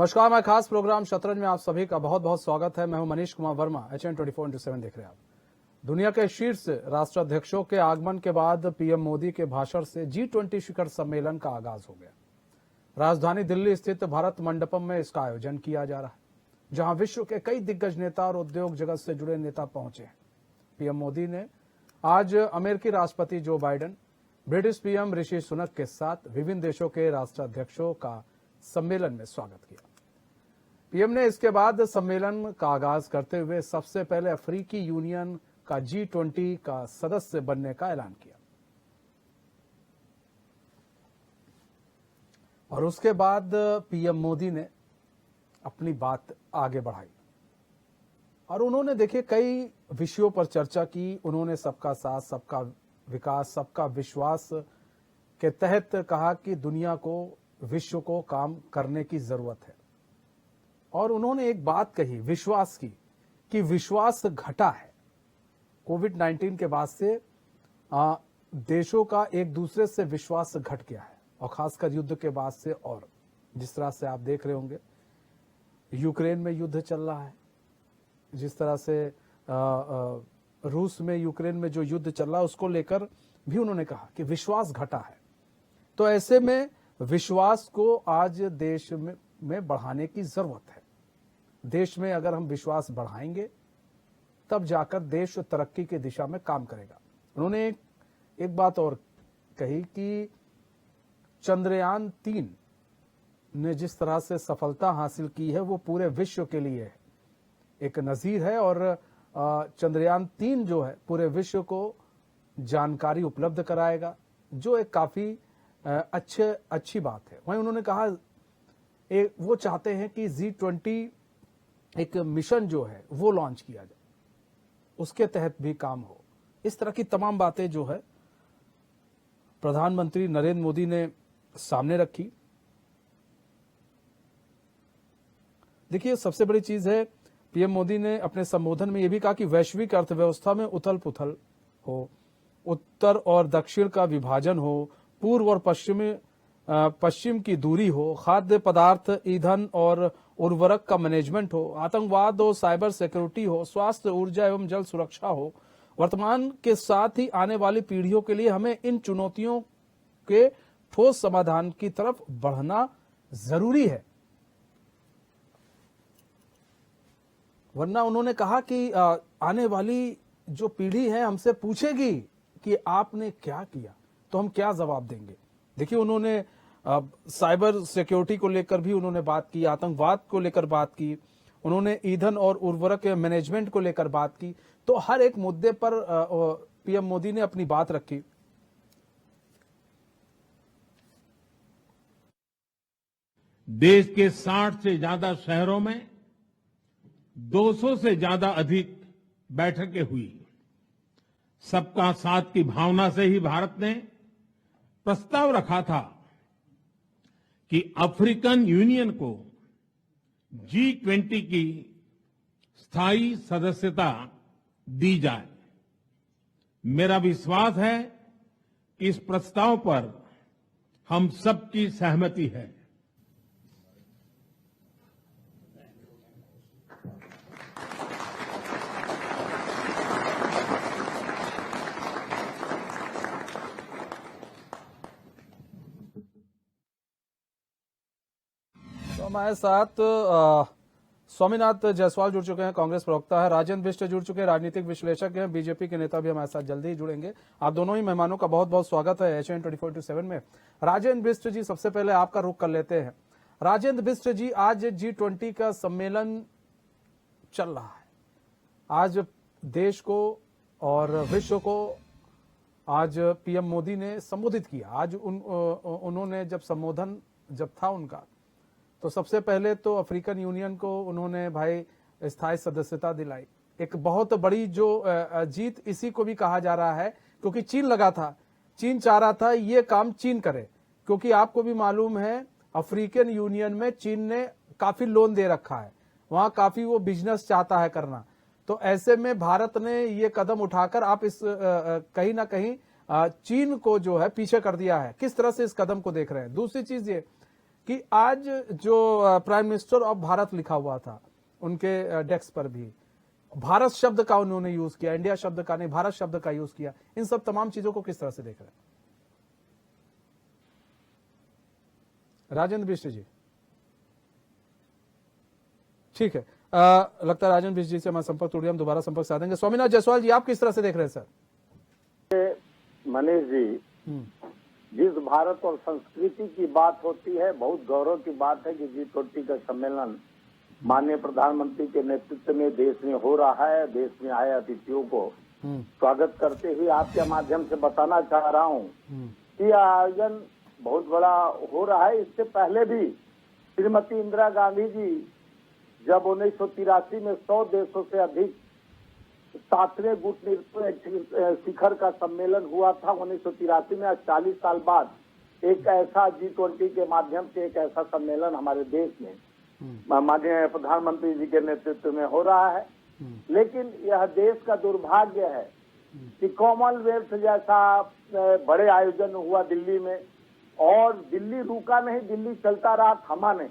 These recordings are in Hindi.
नमस्कार, मैं खास प्रोग्राम शतरंज में आप सभी का बहुत बहुत स्वागत है। मैं हूं मनीष कुमार वर्मा। HN 24/7 देख रहे हैं आप। दुनिया के शीर्ष राष्ट्राध्यक्षों के आगमन के बाद पीएम मोदी के भाषण से G20 शिखर सम्मेलन का आगाज हो गया। राजधानी दिल्ली स्थित भारत मंडपम में इसका आयोजन किया जा रहा है, जहां विश्व के कई दिग्गज नेता और उद्योग जगत से जुड़े नेता पहुंचे हैं। पीएम मोदी ने आज अमेरिकी राष्ट्रपति Joe Biden, British PM Rishi Sunak के साथ विभिन्न देशों के राष्ट्राध्यक्षों का सम्मेलन में स्वागत किया। पीएम ने इसके बाद सम्मेलन का आगाज करते हुए सबसे पहले अफ्रीकी यूनियन का G20 का सदस्य बनने का ऐलान किया और उसके बाद पीएम मोदी ने अपनी बात आगे बढ़ाई और उन्होंने देखिए कई विषयों पर चर्चा की। उन्होंने सबका साथ, सबका विकास, सबका विश्वास के तहत कहा कि दुनिया को, विश्व को काम करने की जरूरत है और उन्होंने एक बात कही विश्वास की कि विश्वास घटा है। कोविड-19 के बाद से देशों का एक दूसरे से विश्वास घट गया है और खासकर युद्ध के बाद से। और जिस तरह से आप देख रहे होंगे यूक्रेन में युद्ध चल रहा है, जिस तरह से रूस में यूक्रेन में जो युद्ध चल रहा है उसको लेकर भी उन्होंने कहा कि विश्वास घटा है। तो ऐसे में विश्वास को आज देश में बढ़ाने की जरूरत है। देश में अगर हम विश्वास बढ़ाएंगे तब जाकर देश तरक्की की दिशा में काम करेगा। उन्होंने एक बात और कही कि चंद्रयान 3 ने जिस तरह से सफलता हासिल की है वो पूरे विश्व के लिए एक नजीर है और चंद्रयान 3 जो है पूरे विश्व को जानकारी उपलब्ध कराएगा, जो एक काफी अच्छी बात है। वहीं उन्होंने कहा वो चाहते हैं कि G20 एक मिशन जो है वो लॉन्च किया जाए, उसके तहत भी काम हो। इस तरह की तमाम बातें जो है प्रधानमंत्री नरेंद्र मोदी ने सामने रखी। देखिए सबसे बड़ी चीज है, पीएम मोदी ने अपने संबोधन में यह भी कहा कि वैश्विक अर्थव्यवस्था में उथल पुथल हो, उत्तर और दक्षिण का विभाजन हो, पूर्व और पश्चिम की दूरी हो, खाद्य पदार्थ, ईंधन और उर्वरक का मैनेजमेंट हो, आतंकवाद हो, साइबर सिक्योरिटी हो, स्वास्थ्य, ऊर्जा एवं जल सुरक्षा हो। वर्तमान के साथ ही आने वाली पीढ़ियों के लिए हमें इन चुनौतियों के ठोस समाधान की तरफ बढ़ना जरूरी है, वरना उन्होंने कहा कि आने वाली जो पीढ़ी है हमसे पूछेगी कि आपने क्या किया, तो हम क्या जवाब देंगे। देखिए उन्होंने साइबर सिक्योरिटी को लेकर भी उन्होंने बात की, आतंकवाद को लेकर बात की, उन्होंने ईंधन और उर्वरक मैनेजमेंट को लेकर बात की। तो हर एक मुद्दे पर पीएम मोदी ने अपनी बात रखी। देश के 60 से ज्यादा शहरों में 200 से ज्यादा अधिक बैठकें हुई। सबका साथ की भावना से ही भारत ने प्रस्ताव रखा था कि अफ्रीकन यूनियन को G20 की स्थायी सदस्यता दी जाए। मेरा विश्वास है कि इस प्रस्ताव पर हम सबकी सहमति है। हमारे साथ स्वामीनाथ जायसवाल जुड़ चुके हैं, कांग्रेस प्रवक्ता है। राजेंद्र बिष्ट जुड़ चुके हैं, राजनीतिक विश्लेषक हैं। बीजेपी के नेता भी हमारे साथ जल्दी ही जुड़ेंगे। आप दोनों ही मेहमानों का बहुत बहुत स्वागत है HN 24/7 में। राजेंद्र बिष्ट जी, सबसे पहले आपका रुख कर लेते हैं। राजेंद्र बिष्ट जी, आज G20 का सम्मेलन चल रहा है। आज देश को और विश्व को आज पीएम मोदी ने संबोधित किया। आज उन्होंने जब संबोधन था उनका, तो सबसे पहले तो अफ्रीकन यूनियन को उन्होंने भाई स्थायी सदस्यता दिलाई। एक बहुत बड़ी जो जीत इसी को भी कहा जा रहा है, क्योंकि चीन लगा था, चीन चाह रहा था ये काम चीन करे, क्योंकि आपको भी मालूम है अफ्रीकन यूनियन में चीन ने काफी लोन दे रखा है, वहां काफी वो बिजनेस चाहता है करना। तो ऐसे में भारत ने ये कदम उठाकर आप इस कहीं ना कहीं चीन को जो है पीछे कर दिया है। किस तरह से इस कदम को देख रहे हैं? दूसरी चीज ये कि आज जो प्राइम मिनिस्टर ऑफ भारत लिखा हुआ था उनके डेस्क पर भी भारत शब्द का उन्होंने यूज किया, इंडिया शब्द का नहीं, भारत शब्द का यूज किया। इन सब तमाम चीजों को किस तरह से देख रहे हैं राजेंद्र बिष्ट जी? ठीक है, लगता है राजेंद्र बिष्ट जी से हमारा संपर्क टूट गया, हम दोबारा संपर्क साधेंगे। स्वामीनाथ जायसवाल जी, आप किस तरह से देख रहे हैं सर? मनीष जी, जिस भारत और संस्कृति की बात होती है, बहुत गौरव की बात है कि G20 का सम्मेलन माननीय प्रधानमंत्री के नेतृत्व में देश में हो रहा है। देश में आए अतिथियों को स्वागत करते हुए आपके माध्यम से बताना चाह रहा हूं कि यह आयोजन बहुत बड़ा हो रहा है। इससे पहले भी श्रीमती इंदिरा गांधी जी जब 1983 में 100 देशों से अधिक 7वें गुट शिखर का सम्मेलन हुआ था 1983 में, आज 40 साल बाद एक ऐसा G20 के माध्यम से एक ऐसा सम्मेलन हमारे देश में माननीय प्रधानमंत्री जी के नेतृत्व में हो रहा है। लेकिन यह देश का दुर्भाग्य है कि कॉमनवेल्थ जैसा बड़े आयोजन हुआ दिल्ली में और दिल्ली रुका नहीं, दिल्ली चलता रहा, थमा नहीं।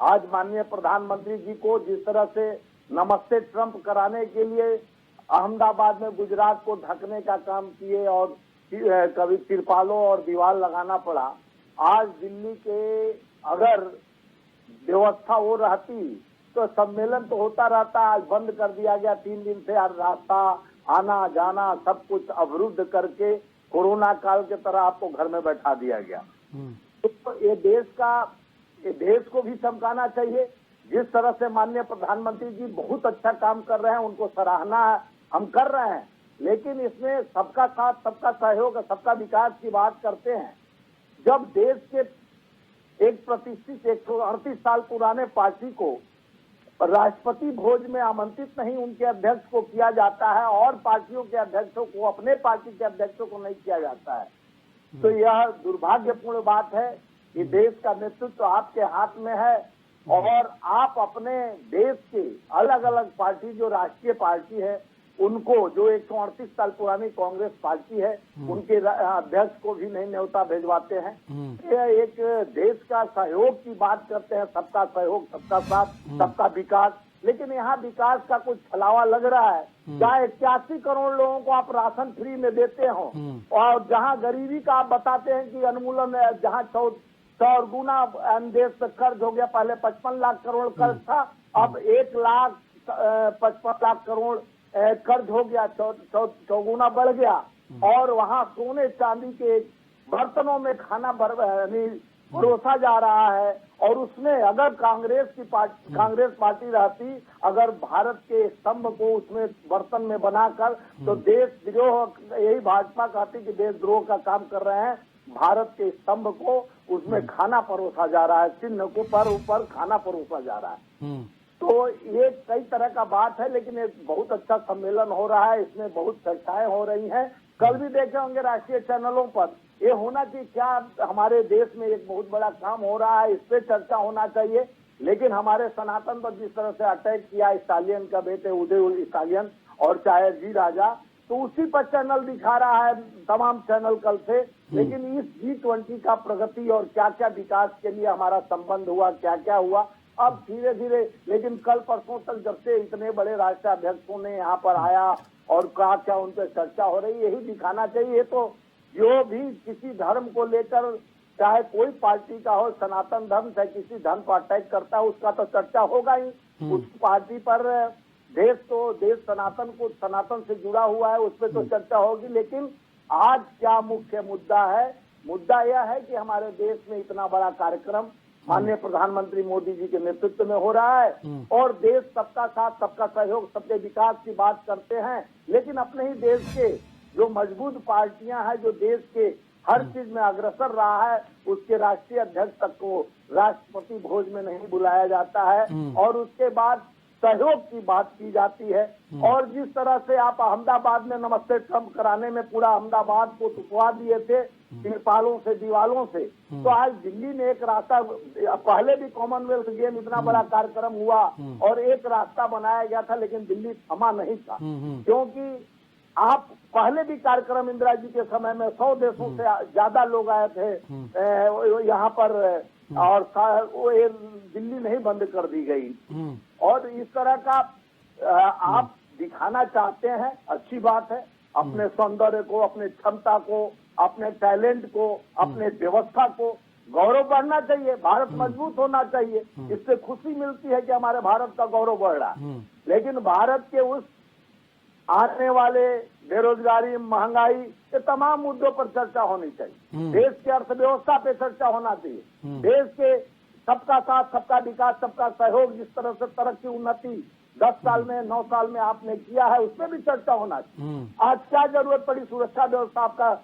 आज माननीय प्रधानमंत्री जी को जिस तरह से नमस्ते ट्रंप कराने के लिए अहमदाबाद में गुजरात को ढकने का काम किए और कभी तिरपालों और दीवार लगाना पड़ा, आज दिल्ली के अगर व्यवस्था हो रहती तो सम्मेलन तो होता रहता। आज बंद कर दिया गया, 3 दिन से रास्ता आना जाना सब कुछ अवरुद्ध करके कोरोना काल के तरह आपको घर में बैठा दिया गया। तो ये देश को भी चमकाना चाहिए। जिस तरह से माननीय प्रधानमंत्री जी बहुत अच्छा काम कर रहे हैं, उनको सराहना हम कर रहे हैं, लेकिन इसमें सबका साथ, सबका सहयोग, सबका विकास की बात करते हैं। जब देश के एक प्रतिष्ठित 138 साल पुराने पार्टी को राष्ट्रपति भोज में आमंत्रित नहीं उनके अध्यक्ष को किया जाता है और पार्टियों के अध्यक्षों को, अपने पार्टी के अध्यक्षों को नहीं किया जाता है, तो यह दुर्भाग्यपूर्ण बात है कि देश का नेतृत्व आपके हाथ में है और आप अपने देश के अलग अलग पार्टी, जो राष्ट्रीय पार्टी है उनको, जो 138 साल पुरानी कांग्रेस पार्टी है, उनके अध्यक्ष को भी नहीं न्योता भेजवाते हैं। ये एक देश का सहयोग की बात करते हैं, सबका सहयोग, सबका साथ, सबका विकास, लेकिन यहाँ विकास का कुछ छलावा लग रहा है। जहाँ 81 करोड़ लोगों को आप राशन फ्री में देते हो और जहाँ गरीबी का आप बताते हैं कि उन्मूलन, जहाँ 100 गुना देश पे कर्ज हो गया, पहले 55 लाख करोड़ कर्ज था, अब 1,55,00,000 करोड़ कर्ज हो गया, 100 बढ़ गया। और वहाँ सोने चांदी के बर्तनों में खाना परोसा जा रहा है। और उसमें अगर कांग्रेस पार्टी रहती, अगर भारत के स्तंभ को उसमें बर्तन में बनाकर, तो देशद्रोह, यही भाजपा कहती कि देशद्रोह का काम कर रहे हैं। भारत के स्तंभ को उसमें खाना परोसा जा रहा है, चिन्ह को पर ऊपर खाना परोसा जा रहा है। तो ये कई तरह का बात है, लेकिन एक बहुत अच्छा सम्मेलन हो रहा है, इसमें बहुत चर्चाएं हो रही हैं। कल भी देखे होंगे राष्ट्रीय चैनलों पर, ये होना कि क्या हमारे देश में एक बहुत बड़ा काम हो रहा है, इस पे चर्चा होना चाहिए। लेकिन हमारे सनातन पर जिस तरह से अटैक किया स्टालियन का बेटे उदय स्टालियन और चाहे जी राजा, तो उसी पर चैनल दिखा रहा है, तमाम चैनल कल से। लेकिन इस G20 का प्रगति और क्या क्या विकास के लिए हमारा संबंध हुआ, क्या क्या हुआ, अब धीरे धीरे, लेकिन कल परसों तक जब से इतने बड़े राष्ट्राध्यक्षों ने यहाँ पर आया और क्या क्या उन पर चर्चा हो रही, यही दिखाना चाहिए। तो जो भी किसी धर्म को लेकर, चाहे कोई पार्टी का हो, सनातन धर्म चाहे किसी धर्म पर अटैक करता है, उसका तो चर्चा होगा ही। उस पार्टी पर देश सनातन से जुड़ा हुआ है, उस पर तो चर्चा होगी। लेकिन आज क्या मुख्य मुद्दा है? मुद्दा यह है कि हमारे देश में इतना बड़ा कार्यक्रम माननीय प्रधानमंत्री मोदी जी के नेतृत्व में हो रहा है और देश सबका साथ, सबका सहयोग, सबके विकास की बात करते हैं, लेकिन अपने ही देश के जो मजबूत पार्टियां हैं, जो देश के हर चीज में अग्रसर रहा है, उसके राष्ट्रीय अध्यक्ष तक को राष्ट्रपति भोज में नहीं बुलाया जाता है और उसके बाद सहयोग की बात की जाती है। और जिस तरह से आप अहमदाबाद में नमस्ते ट्रंप कराने में पूरा अहमदाबाद को टुकवा दिए थे तिरपालों से, दीवालों से, तो आज दिल्ली ने एक रास्ता, पहले भी कॉमनवेल्थ गेम इतना बड़ा कार्यक्रम हुआ और एक रास्ता बनाया गया था, लेकिन दिल्ली थमा नहीं था, क्योंकि आप पहले भी कार्यक्रम इंदिरा जी के समय में 100 देशों से ज्यादा लोग आए थे यहाँ पर, और वो ये दिल्ली नहीं बंद कर दी गई। और इस तरह का आप दिखाना चाहते हैं, अच्छी बात है, अपने सौंदर्य को, अपने क्षमता को, अपने टैलेंट को, अपने व्यवस्था को गौरव बढ़ना चाहिए। भारत मजबूत होना चाहिए, इससे खुशी मिलती है कि हमारे भारत का गौरव बढ़ रहा है। लेकिन भारत के उस आने वाले बेरोजगारी, महंगाई, ये तमाम मुद्दों पर चर्चा होनी चाहिए। देश की अर्थव्यवस्था पे चर्चा होना चाहिए। देश के सबका साथ, सबका विकास, सबका सहयोग, जिस तरह से तरक्की, उन्नति 10 साल में, 9 साल में आपने किया है, उसमें भी चर्चा होना चाहिए। आज क्या जरूरत पड़ी, सुरक्षा व्यवस्था आपका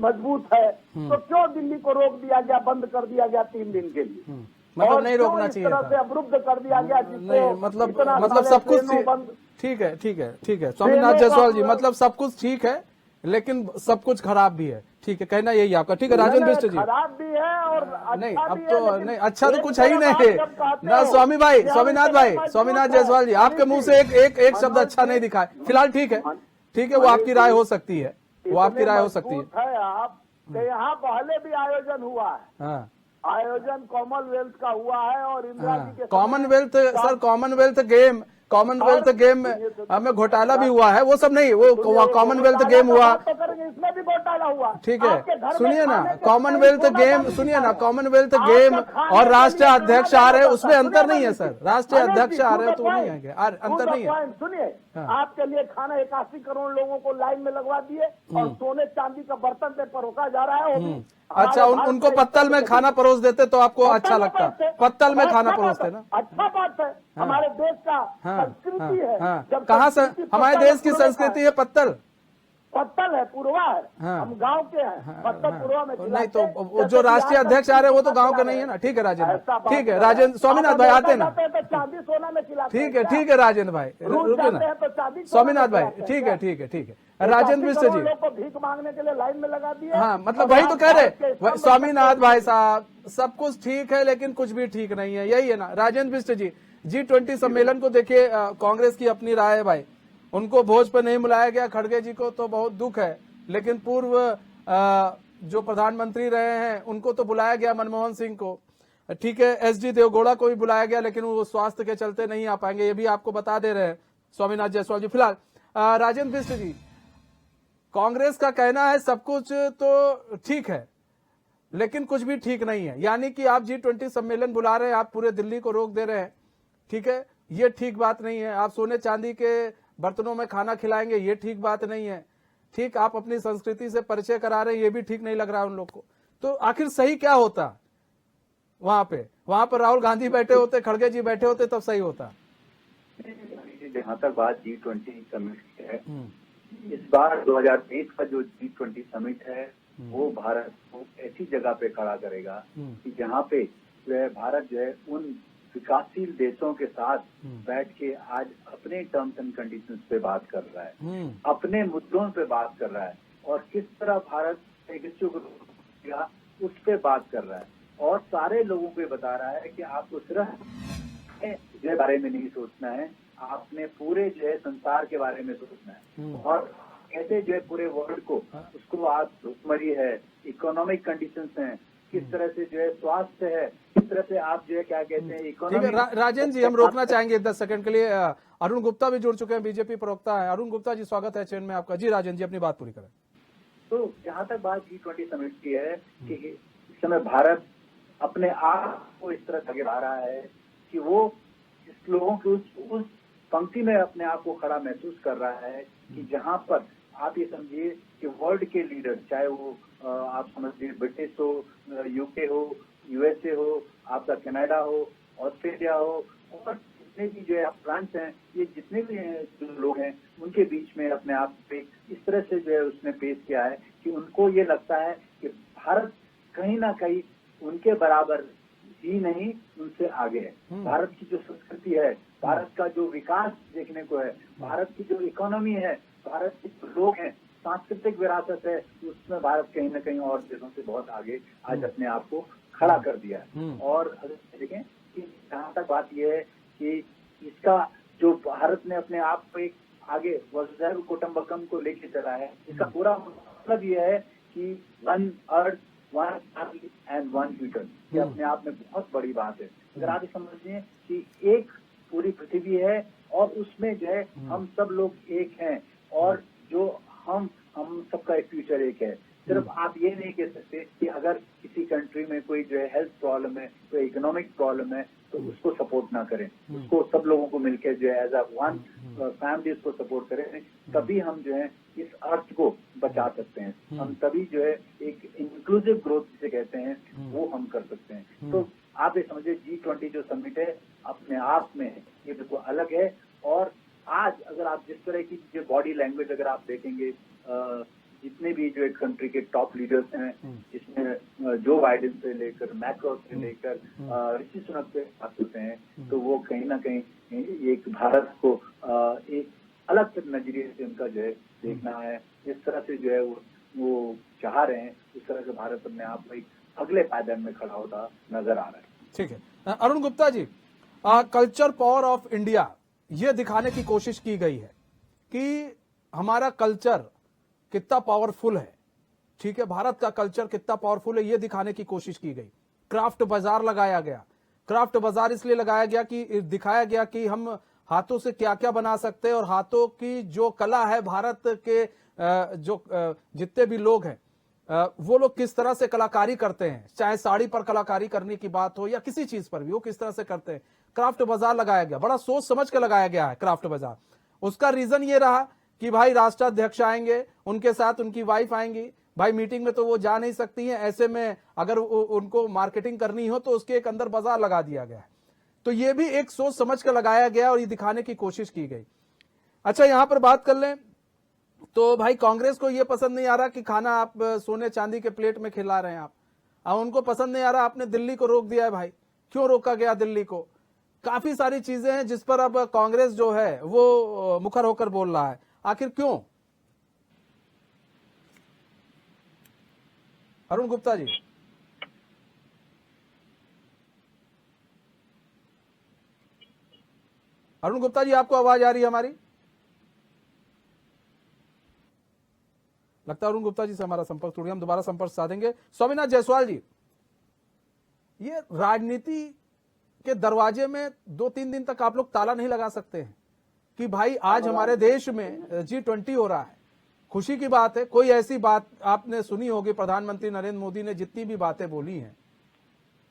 मजबूत है, तो क्यों दिल्ली को रोक दिया गया, बंद कर दिया गया 3 दिन के लिए? मतलब नहीं रोकना चाहिए, इस तरह से अवरुद्ध कर दिया गया, नहीं, मतलब सब कुछ ठीक है, ठीक है, ठीक है स्वामीनाथ जायसवाल जी, मतलब सब कुछ ठीक है लेकिन सब कुछ खराब भी है, ठीक है, कहना यही आपका, ठीक है। राजन बिष्ट जी, खराब भी है और नहीं अच्छा अब भी तो है, नहीं, अच्छा तो कुछ है ही नहीं ना। स्वामीनाथ भाई, स्वामीनाथ जायसवाल जी, आपके मुंह से एक शब्द अच्छा नहीं दिखा है फिलहाल, ठीक है, ठीक है, वो आपकी राय हो सकती है, वो आपकी राय हो सकती है। आप यहाँ पहले भी आयोजन हुआ है, हाँ, आयोजन कॉमनवेल्थ का हुआ है, और इंदिरा जी के कॉमनवेल्थ सर, कॉमनवेल्थ गेम में हमें घोटाला भी हुआ है, वो सब नहीं, वो कॉमनवेल्थ गेम हुआ, तो करेंगे, इसमें भी घोटाला हुआ, ठीक है। सुनिए ना, कॉमनवेल्थ गेम, सुनिए ना, कॉमनवेल्थ गेम और राष्ट्रीय अध्यक्ष आ रहे हैं, उसमें अंतर नहीं है सर, राष्ट्रीय अध्यक्ष आ रहे हैं तो नहीं है, अंतर नहीं है। सुनिए, आपके लिए खाना 81 करोड़ लोगों को लाइन में लगवा दिए, और सोने चांदी का बर्तन पे परोसा जा रहा है, वो भी अच्छा, उनको पत्तल में खाना परोस देते तो आपको अच्छा लगता, पत्तल में खाना परोसते ना, अच्छा बात है, हमारे देश का संस्कृति है। जब कहाँ से हमारे देश की संस्कृति है पत्तल है, पुरवा है, हम गांव के हैं, पत्तल पुरवा में नहीं, तो जो राष्ट्रीय अध्यक्ष आ रहे हैं वो तो गांव के नहीं है ना, ठीक है राजेंद्र, ठीक है राजेंद्र, स्वामीनाथ भाई आते ना, चांदी सोना में खिलाते, ठीक है राजेंद्र भाई, रुके ना, स्वामीनाथ भाई, ठीक है, ठीक है, ठीक है। राजेंद्र बिष्ट जी, लोग को भीख मांगने के लिए लाइन में लगा दिए, हाँ, मतलब वही तो कह रहे स्वामीनाथ भाई साहब, सब कुछ ठीक है लेकिन कुछ भी ठीक नहीं है, यही है ना। राजेंद्र बिष्ट जी, G20 सम्मेलन को देखिए, कांग्रेस की अपनी राय है भाई, उनको भोज पर नहीं बुलाया गया, खड़गे जी को तो बहुत दुख है, लेकिन पूर्व जो प्रधानमंत्री रहे हैं उनको तो बुलाया गया, मनमोहन सिंह को, ठीक है, SG देवगौड़ा को भी बुलाया गया, लेकिन वो स्वास्थ्य के चलते नहीं आ पाएंगे, ये भी आपको बता दे रहे हैं स्वामीनाथ जायसवाल जी। फिलहाल राजेंद्र बिष्ट जी, कांग्रेस का कहना है सब कुछ तो ठीक है लेकिन कुछ भी ठीक नहीं है, यानी कि आप G20 सम्मेलन बुला रहे हैं, आप पूरे दिल्ली को रोक दे रहे हैं, ठीक है, ये ठीक बात नहीं है। आप सोने चांदी के बर्तनों में खाना खिलाएंगे, ये ठीक बात नहीं है, ठीक, आप अपनी संस्कृति से परिचय करा रहे हैं, ये भी ठीक नहीं लग रहा है उन लोग को। तो आखिर सही क्या होता वहां पर राहुल गांधी बैठे होते, खड़गे जी बैठे होते, तब सही होता। जहां तक बात G20 समिट की है, इस बार 2023 का जो G20 समिट है वो भारत को ऐसी जगह पे खड़ा करेगा कि जहाँ पे जो है भारत जो है उन विकासशील देशों के साथ बैठ के आज अपने टर्म्स एंड कंडीशंस पे बात कर रहा है, अपने मुद्दों पे बात कर रहा है, और किस तरह भारत एक उस पे बात कर रहा है, और सारे लोगों को बता रहा है कि आपको सिर्फ जो बारे में नहीं सोचना है, आपने पूरे जो है संसार के बारे में सोचना है, और कैसे जो है पूरे वर्ल्ड को उसको आप भुखमरी है, इकोनॉमिक कंडीशंस हैं, किस तरह से जो है स्वास्थ्य है, किस तरह से आप जो है क्या कहते हैं इकोनॉमी। राजेंद्र जी, हम रोकना चाहेंगे 10 सेकंड के लिए, अरुण गुप्ता भी जुड़ चुके हैं, बीजेपी प्रवक्ता है। अरुण गुप्ता जी, स्वागत है चैन में आपका। जी राजेंद्र जी, अपनी बात पूरी करें। तो जहाँ तक बात G20 समिट की है कि इस समय भारत अपने आप को इस तरह आगे बढ़ा रहा है कि वो इस लोगों की उस पंक्ति में अपने आप को खड़ा महसूस कर रहा है कि जहाँ पर आप ये समझिए कि वर्ल्ड के लीडर, चाहे वो आप समझिए ब्रिटिश हो, UK हो, USA हो, आपका कनाडा हो, ऑस्ट्रेलिया हो, और जितने भी जो है फ्रांस हैं, ये जितने भी लोग हैं उनके बीच में अपने आप पे इस तरह से जो है उसने पेश किया है कि उनको ये लगता है कि भारत कहीं ना कहीं उनके बराबर ही नहीं, उनसे आगे है। भारत की जो संस्कृति है, भारत का जो विकास देखने को है, भारत की जो इकोनॉमी है, भारत के जो लोग हैं, सांस्कृतिक विरासत है, उसमें भारत कहीं ना कहीं और देशों से बहुत आगे आज अपने आप को खड़ा कर दिया है। और अगर देखें कि जहाँ तक बात यह है कि इसका जो भारत ने अपने आप को एक आगे वसुधैव कुटुंबकम को लेके चला है। इसका पूरा मतलब ये है कि one earth, one family and one future, ये अपने आप में बहुत बड़ी बात है। अगर आप ये समझिए कि एक पूरी पृथ्वी है और उसमें जो है हम सब लोग एक हैं और जो हम सबका एक फ्यूचर एक है। सिर्फ आप ये नहीं कह सकते कि अगर किसी कंट्री में कोई जो है हेल्थ प्रॉब्लम है, कोई इकोनॉमिक प्रॉब्लम है, तो उसको सपोर्ट ना करें, उसको सब लोगों को मिलकर जो है एज अ वन फैमिली उसको सपोर्ट करें, तभी हम जो है इस अर्थ को बचा सकते हैं। हम तभी जो है एक इंक्लूसिव ग्रोथ जिसे कहते हैं वो हम कर सकते हैं। तो आप ये समझिए G20 जो समिट है अपने आप में ये बिल्कुल अलग है। और आज अगर आप जिस तरह की जो बॉडी लैंग्वेज अगर आप देखेंगे, जितने भी जो एक कंट्री के टॉप लीडर्स हैं, जिसमें जो बाइडेन से लेकर मैक्रो से लेकर ऋषि सुनक पे बात करते हैं, तो वो कहीं ना कहीं एक भारत को एक अलग नजरिए से उनका जो है देखना है। जिस तरह से जो है वो चाह रहे हैं, उस तरह से भारत अपने आप को एक अगले पायदान में खड़ा होता नजर आ रहा है। ठीक है Arun Gupta ji, culture power of India ये दिखाने की कोशिश की गई है कि हमारा कल्चर कितना पावरफुल है। ठीक है, भारत का कल्चर कितना पावरफुल है ये दिखाने की कोशिश की गई। क्राफ्ट बाजार लगाया गया। क्राफ्ट बाजार इसलिए लगाया गया कि दिखाया गया कि हम हाथों से क्या क्या बना सकते हैं और हाथों की जो कला है, भारत के जो जितने भी लोग हैं वो लोग किस तरह से कलाकारी करते हैं, चाहे साड़ी पर कलाकारी करने की बात हो या किसी चीज पर भी, वो किस तरह से करते हैं। क्राफ्ट बाजार लगाया गया, बड़ा सोच समझ के लगाया गया है क्राफ्ट बाजार। उसका रीजन ये रहा कि भाई राष्ट्राध्यक्ष आएंगे, उनके साथ उनकी वाइफ आएंगी, भाई मीटिंग में तो वो जा नहीं सकती हैं, ऐसे में अगर उनको मार्केटिंग करनी हो तो उसके एक अंदर बाजार लगा दिया गया है। तो ये भी एक सोच समझ कर लगाया गया और ये दिखाने की कोशिश की गई। अच्छा, यहां पर बात कर लें तो भाई कांग्रेस को ये पसंद नहीं आ रहा कि खाना आप सोने चांदी के प्लेट में खिला रहे हैं आप। अब उनको पसंद नहीं आ रहा आपने दिल्ली को रोक दिया है। भाई क्यों रोका गया दिल्ली को? काफी सारी चीजें हैं जिस पर अब कांग्रेस जो है वो मुखर होकर बोल रहा है। आखिर क्यों? अरुण गुप्ता जी। अरुण गुप्ता जी, आपको आवाज आ रही है हमारी? लगता है अरुण गुप्ता जी से हमारा संपर्क टूट गया। हम दोबारा संपर्क साधेंगे। स्वामीनाथ जायसवाल जी, ये राजनीति के दरवाजे में 2-3 दिन तक आप लोग ताला नहीं लगा सकते हैं कि भाई आज हमारे देश में G20 हो रहा है। खुशी की बात है। कोई ऐसी बात आपने सुनी होगी, प्रधानमंत्री नरेंद्र मोदी ने जितनी भी बातें बोली हैं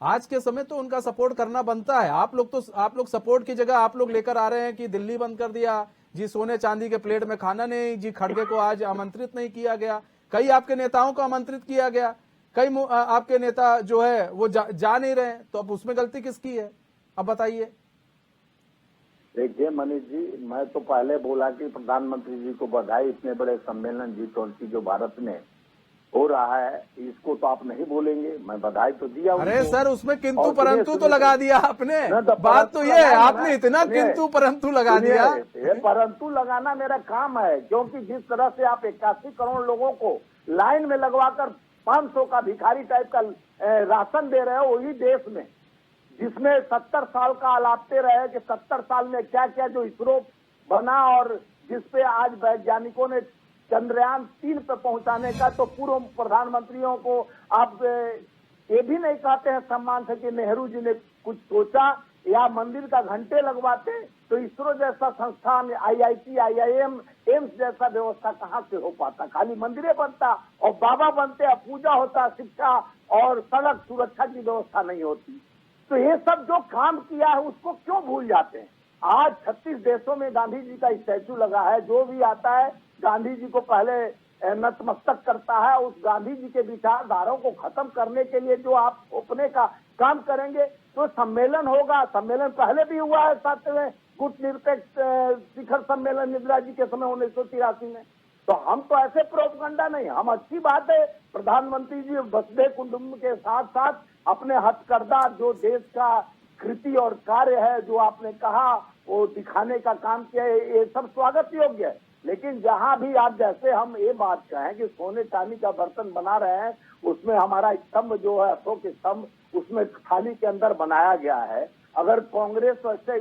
आज के समय तो उनका सपोर्ट करना बनता है। आप लोग सपोर्ट की जगह आप लोग लेकर आ रहे हैं कि दिल्ली बंद कर दिया जी, सोने चांदी के प्लेट में खाना नहीं जी, खड़गे को आज आमंत्रित नहीं किया गया, कई आपके नेताओं को आमंत्रित किया गया, कई आपके नेता जो है वो जा नहीं रहे, तो अब उसमें गलती किसकी है? अब बताइए। देखिए मनीष जी, मैं तो पहले बोला कि प्रधानमंत्री जी को बधाई, इतने बड़े सम्मेलन G20 जो भारत में हो रहा है, इसको तो आप नहीं बोलेंगे, मैं बधाई तो दिया। अरे सर, उसमें किंतु परंतु तो लगा दिया आपने। बात तो ये है, आपने इतना किंतु परंतु लगा दिया। परंतु लगाना मेरा काम है, क्योंकि जिस तरह से आप 81 करोड़ लोगों को लाइन में लगवाकर 500 का भिखारी टाइप का राशन दे रहे हो, वही देश में जिसमें 70 साल का अलापते रहे कि 70 साल में क्या क्या जो इसरो बना और जिसपे आज वैज्ञानिकों ने चंद्रयान 3 पे पहुंचाने का, तो पूर्व प्रधानमंत्रियों को आप ये भी नहीं कहते हैं सम्मान से कि नेहरू जी ने कुछ सोचा या मंदिर का घंटे लगवाते, तो इसरो जैसा संस्थान, IIT, IIM, एम्स जैसा व्यवस्था कहाँ से हो पाता? खाली मंदिरें बनता और बाबा बनते, पूजा होता, शिक्षा और सड़क सुरक्षा की व्यवस्था नहीं होती। तो ये सब जो काम किया है उसको क्यों भूल जाते हैं? आज 36 देशों में गांधी जी का स्टैचू लगा है। जो भी आता है गांधी जी को पहले नतमस्तक करता है। उस गांधी जी के विचारधाराओं को खत्म करने के लिए जो आप थोपने का काम करेंगे तो सम्मेलन होगा। सम्मेलन पहले भी हुआ है, 7वें गुटनिरपेक्ष शिखर सम्मेलन इंदिरा जी के समय 1983 में। तो हम तो ऐसे प्रोपगंडा नहीं, हम अच्छी बात है प्रधानमंत्री जी वसुधैव कुटुंबकम के साथ साथ अपने हथकरघा जो देश का कृति और कार्य है जो आपने कहा वो दिखाने का काम किया है, ये सब स्वागत योग्य है। लेकिन जहां भी आप जैसे हम ये बात कहें कि सोने चांदी का बर्तन बना रहे हैं, उसमें हमारा स्तंभ जो है अशोक स्तंभ उसमें थाली के अंदर बनाया गया है। अगर कांग्रेस ऐसे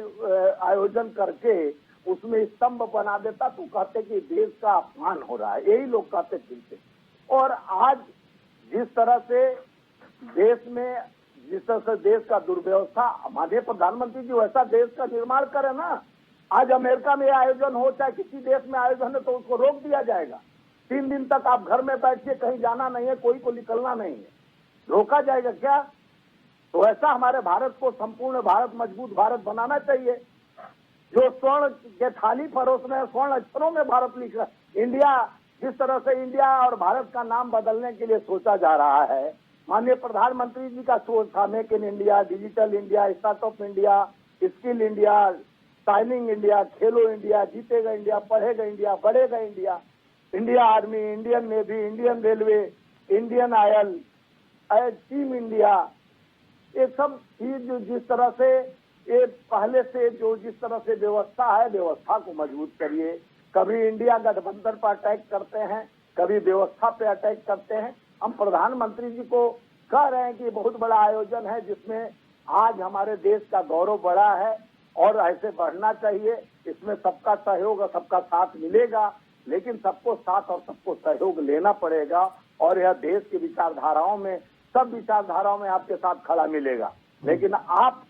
आयोजन करके उसमें स्तंभ बना देता तो कहते कि देश का अपमान हो रहा है, यही लोग कहते फिरते। और आज जिस तरह से देश का दुर्व्यवस्था, माननीय प्रधानमंत्री जी वैसा देश का निर्माण करे ना। आज अमेरिका में आयोजन हो, चाहे किसी देश में आयोजन है, तो उसको रोक दिया जाएगा। 3 दिन तक आप घर में बैठिए, कहीं जाना नहीं है, कोई को निकलना नहीं है, रोका जाएगा क्या? तो ऐसा हमारे भारत को, संपूर्ण भारत, मजबूत भारत बनाना चाहिए। जो स्वर्ण के थाली परोस रहे हैं, स्वर्ण अक्षरों में भारत लिख रहा है। इंडिया, जिस तरह से इंडिया और भारत का नाम बदलने के लिए सोचा जा रहा है, माननीय प्रधानमंत्री जी का सोच था make in India, digital India, startup India, skill India, shining India, Khelo India, जीतेगा इंडिया, पढ़ेगा इंडिया, बढ़ेगा India, India army, Indian navy, Indian railway, Indian oil, team India, ये सब चीज जिस तरह से ये पहले से जो जिस तरह से व्यवस्था है, व्यवस्था को मजबूत करिए। कभी इंडिया गठबंधन पर अटैक करते हैं, कभी व्यवस्था पे अटैक करते हैं। हम प्रधानमंत्री जी को कह रहे हैं कि बहुत बड़ा आयोजन है जिसमें आज हमारे देश का गौरव बढ़ा है और ऐसे बढ़ना चाहिए। इसमें सबका सहयोग और सबका साथ मिलेगा, लेकिन सबको साथ और सबको सहयोग लेना पड़ेगा। और यह देश की विचारधाराओं में, सब विचारधाराओं में आपके साथ खड़ा मिलेगा। लेकिन आप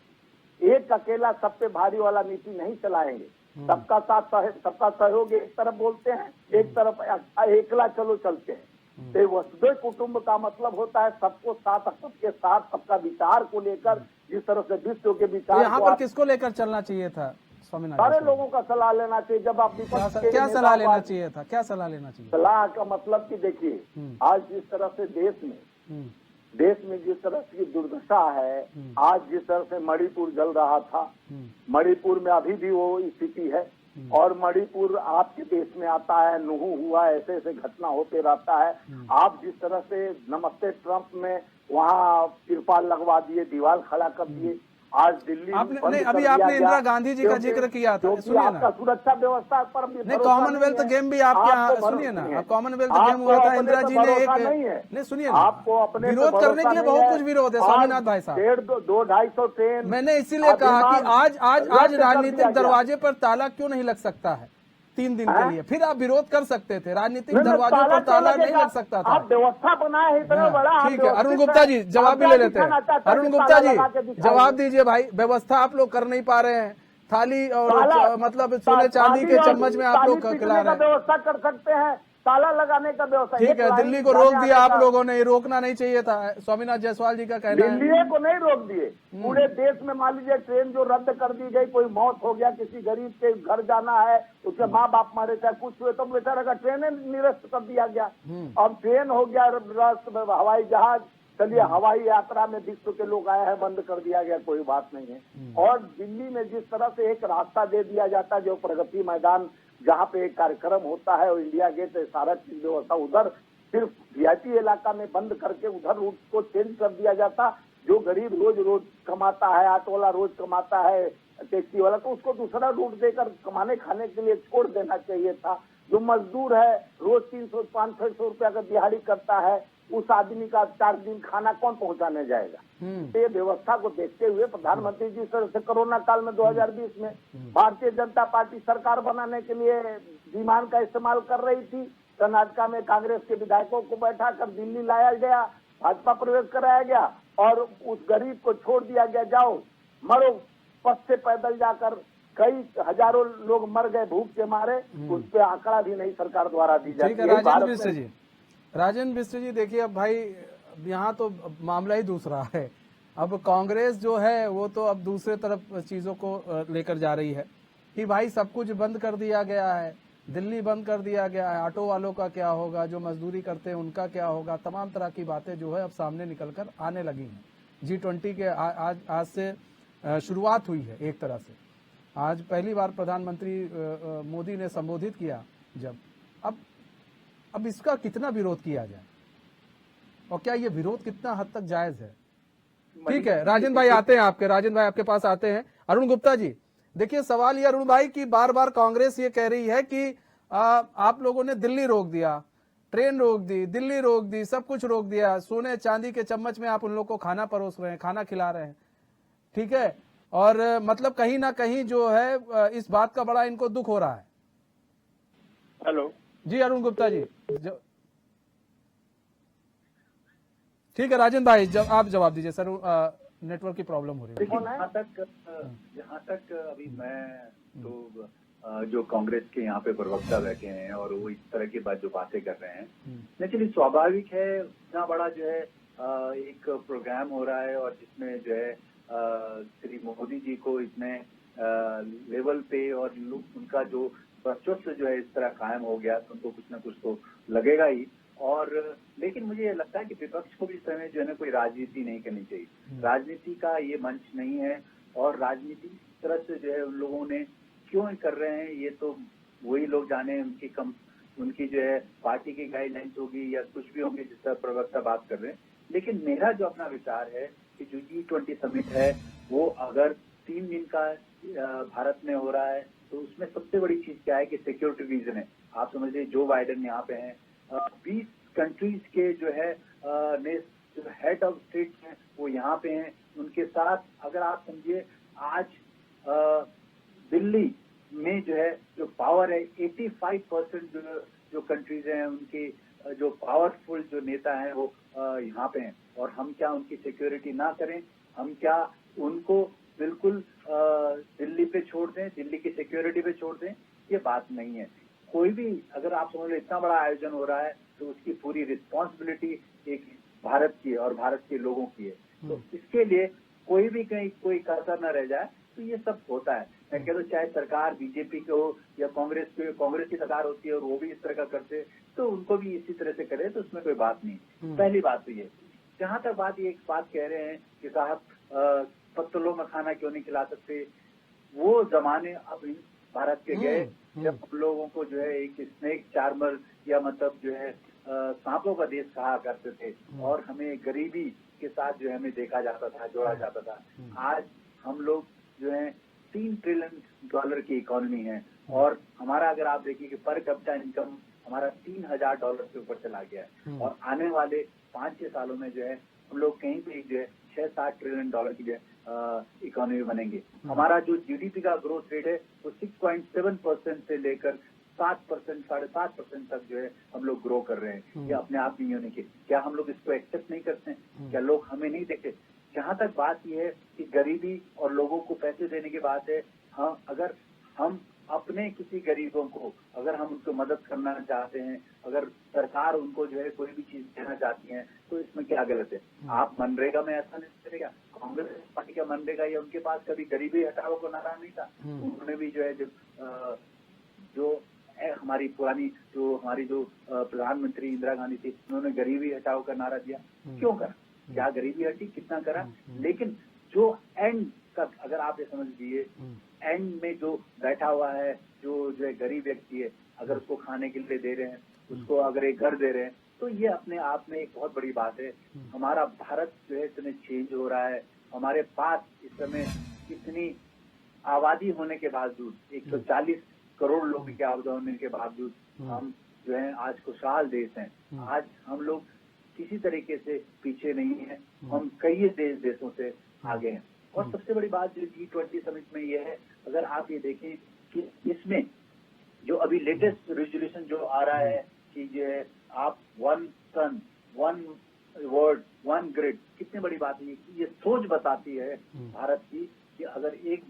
एक अकेला सब पे भारी वाला नीति नहीं चलाएंगे। सबका साथ, सबका सहयोग एक तरफ बोलते हैं, एक तरफ एकला चलो चलते हैं। तो वसुधैव कुटुंब का मतलब होता है सबको साथ, सबके साथ, सबका विचार को लेकर, जिस तरह से विश्व के विचार, यहाँ पर किसको लेकर चलना चाहिए था स्वामीनाथन? सारे लोगों का सलाह लेना चाहिए। जब आप विपक्ष के क्या सलाह लेना चाहिए था? क्या सलाह लेना चाहिए? सलाह का मतलब कि देखिए, आज जिस तरह से देश में जिस तरह की दुर्दशा है, आज जिस तरह से मणिपुर जल रहा था, मणिपुर में अभी भी वो स्थिति है। और मणिपुर आपके देश में आता है, नुहू हुआ, ऐसे ऐसे घटना होते रहता है। आप जिस तरह से नमस्ते ट्रंप में वहाँ तिरपाल लगवा दिए, दीवार खड़ा कर दिए। आज दिल्ली आपने नहीं, अभी आपने इंदिरा गांधी जी का जिक्र किया था, सुनिए ना। आपका सुरक्षा व्यवस्था पर नहीं, कॉमनवेल्थ गेम भी आपके यहाँ, सुनिए ना, कॉमनवेल्थ गेम हुआ था, इंदिरा जी ने एक, नहीं सुनिए ना, आपको अपने विरोध करने के लिए बहुत कुछ विरोध है स्वामीनाथ भाई साहब। 150-250 ट्रेन, मैंने इसीलिए कहा कि आज राजनीतिक दरवाजे पर ताला क्यों नहीं लग सकता है 3 दिन के लिए? फिर आप विरोध कर सकते थे, राजनीतिक दरवाजों पर ताला नहीं लग सकता था। आप व्यवस्था बनाए हैं इतना बड़ा। ठीक है, अरुण गुप्ता जी जवाब भी ले लेते हैं। अरुण गुप्ता जी जवाब दीजिए भाई, व्यवस्था आप लोग कर नहीं पा रहे हैं, थाली और मतलब सोने चांदी के चम्मच में आप लोग खिला रहे हैं। व्यवस्था कर सकते हैं, ताला लगाने का व्यवस्था। ठीक है, दिल्ली को रोक दिया आप लोगों ने, रोकना नहीं चाहिए था, स्वामीनाथ जायसवाल जी का कहना है। दिल्ली को नहीं रोक दिए, पूरे देश में मान लीजिए ट्रेन जो रद्द कर दी गई, कोई मौत हो गया, किसी गरीब के घर जाना है, उसके माँ बाप मारे, चाहे कुछ हुए, तो बेचारा का ट्रेन निरस्त कर दिया गया। अब ट्रेन हो गया, हवाई जहाज, चलिए हवाई यात्रा में विश्व के लोग आए हैं, बंद कर दिया गया, कोई बात नहीं है। और दिल्ली में जिस तरह से एक रास्ता दे दिया जाता है, जो प्रगति मैदान जहाँ पे एक कार्यक्रम होता है, और इंडिया गेट, सारा चीज व्यवस्था उधर सिर्फ वीआईपी इलाका में बंद करके उधर रूट को चेंज कर दिया जाता। जो गरीब रोज कमाता है, ऑटो वाला रोज कमाता है, टैक्सी वाला, तो उसको दूसरा रूट देकर कमाने खाने के लिए छोड़ देना चाहिए था। जो मजदूर है, रोज 300-500 रुपया का दिहाड़ी करता है, उस आदमी का 4 दिन खाना कौन पहुंचाने जाएगा? तो ये व्यवस्था को देखते हुए प्रधानमंत्री जी से कोरोना काल में 2020 में भारतीय जनता पार्टी सरकार बनाने के लिए विमान का इस्तेमाल कर रही थी। कर्नाटका में कांग्रेस के विधायकों को बैठा कर दिल्ली लाया गया, भाजपा प्रवेश कराया गया और उस गरीब को छोड़ दिया गया, जाओ मरो, पथ से पैदल जाकर कई हजारों लोग मर गए भूख के मारे। उस पर आंकड़ा भी नहीं सरकार द्वारा दी जाती है। राजेंद्र मिश्र जी देखिए, अब भाई यहाँ तो मामला ही दूसरा है। अब कांग्रेस जो है वो तो अब दूसरे तरफ चीजों को लेकर जा रही है कि भाई सब कुछ बंद कर दिया गया है, दिल्ली बंद कर दिया गया है, ऑटो वालों का क्या होगा, जो मजदूरी करते हैं उनका क्या होगा, तमाम तरह की बातें जो है अब सामने निकलकर आने लगी हैं। G20 के आज से शुरुआत हुई है एक तरह से। आज पहली बार प्रधानमंत्री मोदी ने संबोधित किया जब, अब इसका कितना विरोध किया जाए और क्या ये विरोध कितना हद तक जायज है? ठीक है, राजेंद्र भाई आते हैं राजेंद्र भाई आपके पास आते हैं। अरुण गुप्ता जी देखिए, सवाल ये अरुण भाई की बार बार कांग्रेस ये कह रही है कि आप लोगों ने दिल्ली रोक दिया, ट्रेन रोक दी, दिल्ली रोक दी, सब कुछ रोक दिया, सोने चांदी के चम्मच में आप उन लोग को खाना परोस रहे हैं, खाना खिला रहे हैं। ठीक है, और मतलब कहीं ना कहीं जो है इस बात का बड़ा इनको दुख हो रहा है। हेलो जी अरुण गुप्ता जी, ठीक है राजेंद्र भाई, आप जवाब दीजिए सर, नेटवर्क की प्रॉब्लम हो रही है। देखिए जहाँ तक अभी मैं तो जो कांग्रेस के यहाँ पे प्रवक्ता बैठे हैं और वो इस तरह की जो बातें कर रहे हैं, लेकिन स्वाभाविक है इतना बड़ा जो है एक प्रोग्राम हो रहा है और जिसमें जो है श्री मोदी जी को इतने लेवल पे और उनका जो वर्चस्व जो है इस तरह कायम हो गया तो उनको कुछ ना कुछ तो लगेगा ही। और लेकिन मुझे ये लगता है कि विपक्ष को भी इस समय जो है ना कोई राजनीति नहीं करनी चाहिए। राजनीति का ये मंच नहीं है और राजनीति इस तरह से जो है उन लोगों ने क्यों कर रहे हैं ये तो वही लोग जाने, उनकी जो है पार्टी की गाइडलाइंस होगी या कुछ भी होंगे जिस तरह प्रवक्ता बात कर रहे हैं। लेकिन मेरा जो अपना विचार है कि जो G20 समिट है वो अगर 3 दिन का भारत में हो रहा है तो उसमें सबसे बड़ी चीज क्या है कि सिक्योरिटी रीजन है। आप समझिए जो बाइडेन यहाँ पे हैं, 20 कंट्रीज के जो है हेड ऑफ स्टेट हैं वो यहाँ पे हैं। उनके साथ अगर आप समझिए आज दिल्ली में जो है जो पावर है 85% जो कंट्रीज हैं उनकी जो पावरफुल जो नेता हैं वो यहाँ पे हैं। और हम क्या उनकी सिक्योरिटी ना करें, हम क्या उनको बिल्कुल दिल्ली पे छोड़ दें, दिल्ली की सिक्योरिटी पे छोड़ दें, ये बात नहीं है। कोई भी अगर आप समझ लो इतना बड़ा आयोजन हो रहा है तो उसकी पूरी रिस्पॉन्सिबिलिटी एक भारत की है और भारत के लोगों की है। तो इसके लिए कोई भी कहीं कोई कसर न रह जाए तो ये सब होता है। मैं कहता हूँ चाहे सरकार बीजेपी की हो या कांग्रेस की सरकार होती है और वो भी इस तरह का करते तो उनको भी इसी तरह से करे तो उसमें कोई बात नहीं। पहली बात तो ये। जहां तक बात ये एक बात कह रहे हैं कि साहब पत्तलों में खाना क्यों नहीं खिला सकते, वो जमाने अब भारत के गए जब हम लोगों को जो है एक स्नेक चार्मर या मतलब जो है सांपों का देश कहा करते थे और हमें गरीबी के साथ जो है हमें देखा जाता था, जोड़ा जाता था। आज हम लोग जो है $3 ट्रिलियन की इकोनॉमी है और हमारा अगर आप देखिए कि पर कैपिटा इनकम हमारा $3,000 से ऊपर चला गया है और आने वाले 5-6 सालों में जो है हम लोग कहीं पे जो है $6-7 ट्रिलियन की जो है इकोनॉमी बनेंगे। हमारा जो जीडीपी का ग्रोथ रेट है वो 6.7% से लेकर 7%, 7.5% तक जो है हम लोग ग्रो कर रहे हैं। ये अपने आप नहीं होने के, क्या हम लोग इसको एक्सेप्ट नहीं करते हैं? क्या लोग हमें नहीं देखते? जहाँ तक बात यह है कि गरीबी और लोगों को पैसे देने की बात है, हाँ अगर हम अपने किसी गरीबों को अगर हम उनको मदद करना चाहते हैं, अगर सरकार उनको जो है कोई भी चीज देना चाहती है तो इसमें क्या गलत है? आप मनरेगा में ऐसा नहीं करेगा। कांग्रेस पार्टी का मनरेगा या उनके पास कभी गरीबी हटाओ को नारा नहीं था। उन्होंने भी जो है जो हमारी पुरानी जो हमारी जो प्रधानमंत्री इंदिरा गांधी थी उन्होंने गरीबी हटाओ का नारा दिया। क्यों करा? क्या गरीबी हटी? कितना करा? लेकिन जो एंड तक अगर आप ये समझ लीजिए एंड में जो बैठा हुआ है जो है गरीब व्यक्ति है, अगर उसको खाने के लिए दे रहे हैं, उसको अगर एक घर दे रहे हैं तो ये अपने आप में एक बहुत बड़ी बात है। हमारा भारत जो है इतने चेंज हो रहा है, हमारे पास इस समय इतनी आबादी होने के बावजूद 140 करोड़ लोगों की आबादी होने के बावजूद हम जो है आज खुशहाल देश हैं। आज हम लोग किसी तरीके से पीछे नहीं है, हम कई देशों से आगे हैं। और सबसे बड़ी बात जो G20 समिट में ये है, अगर आप ये देखें कि इसमें जो अभी लेटेस्ट रेजोल्यूशन जो आ रहा है कि जो है आप 1 सन 1 वर्ड 1 ग्रिड, कितनी बड़ी बात है। ये सोच बताती है भारत की कि अगर एक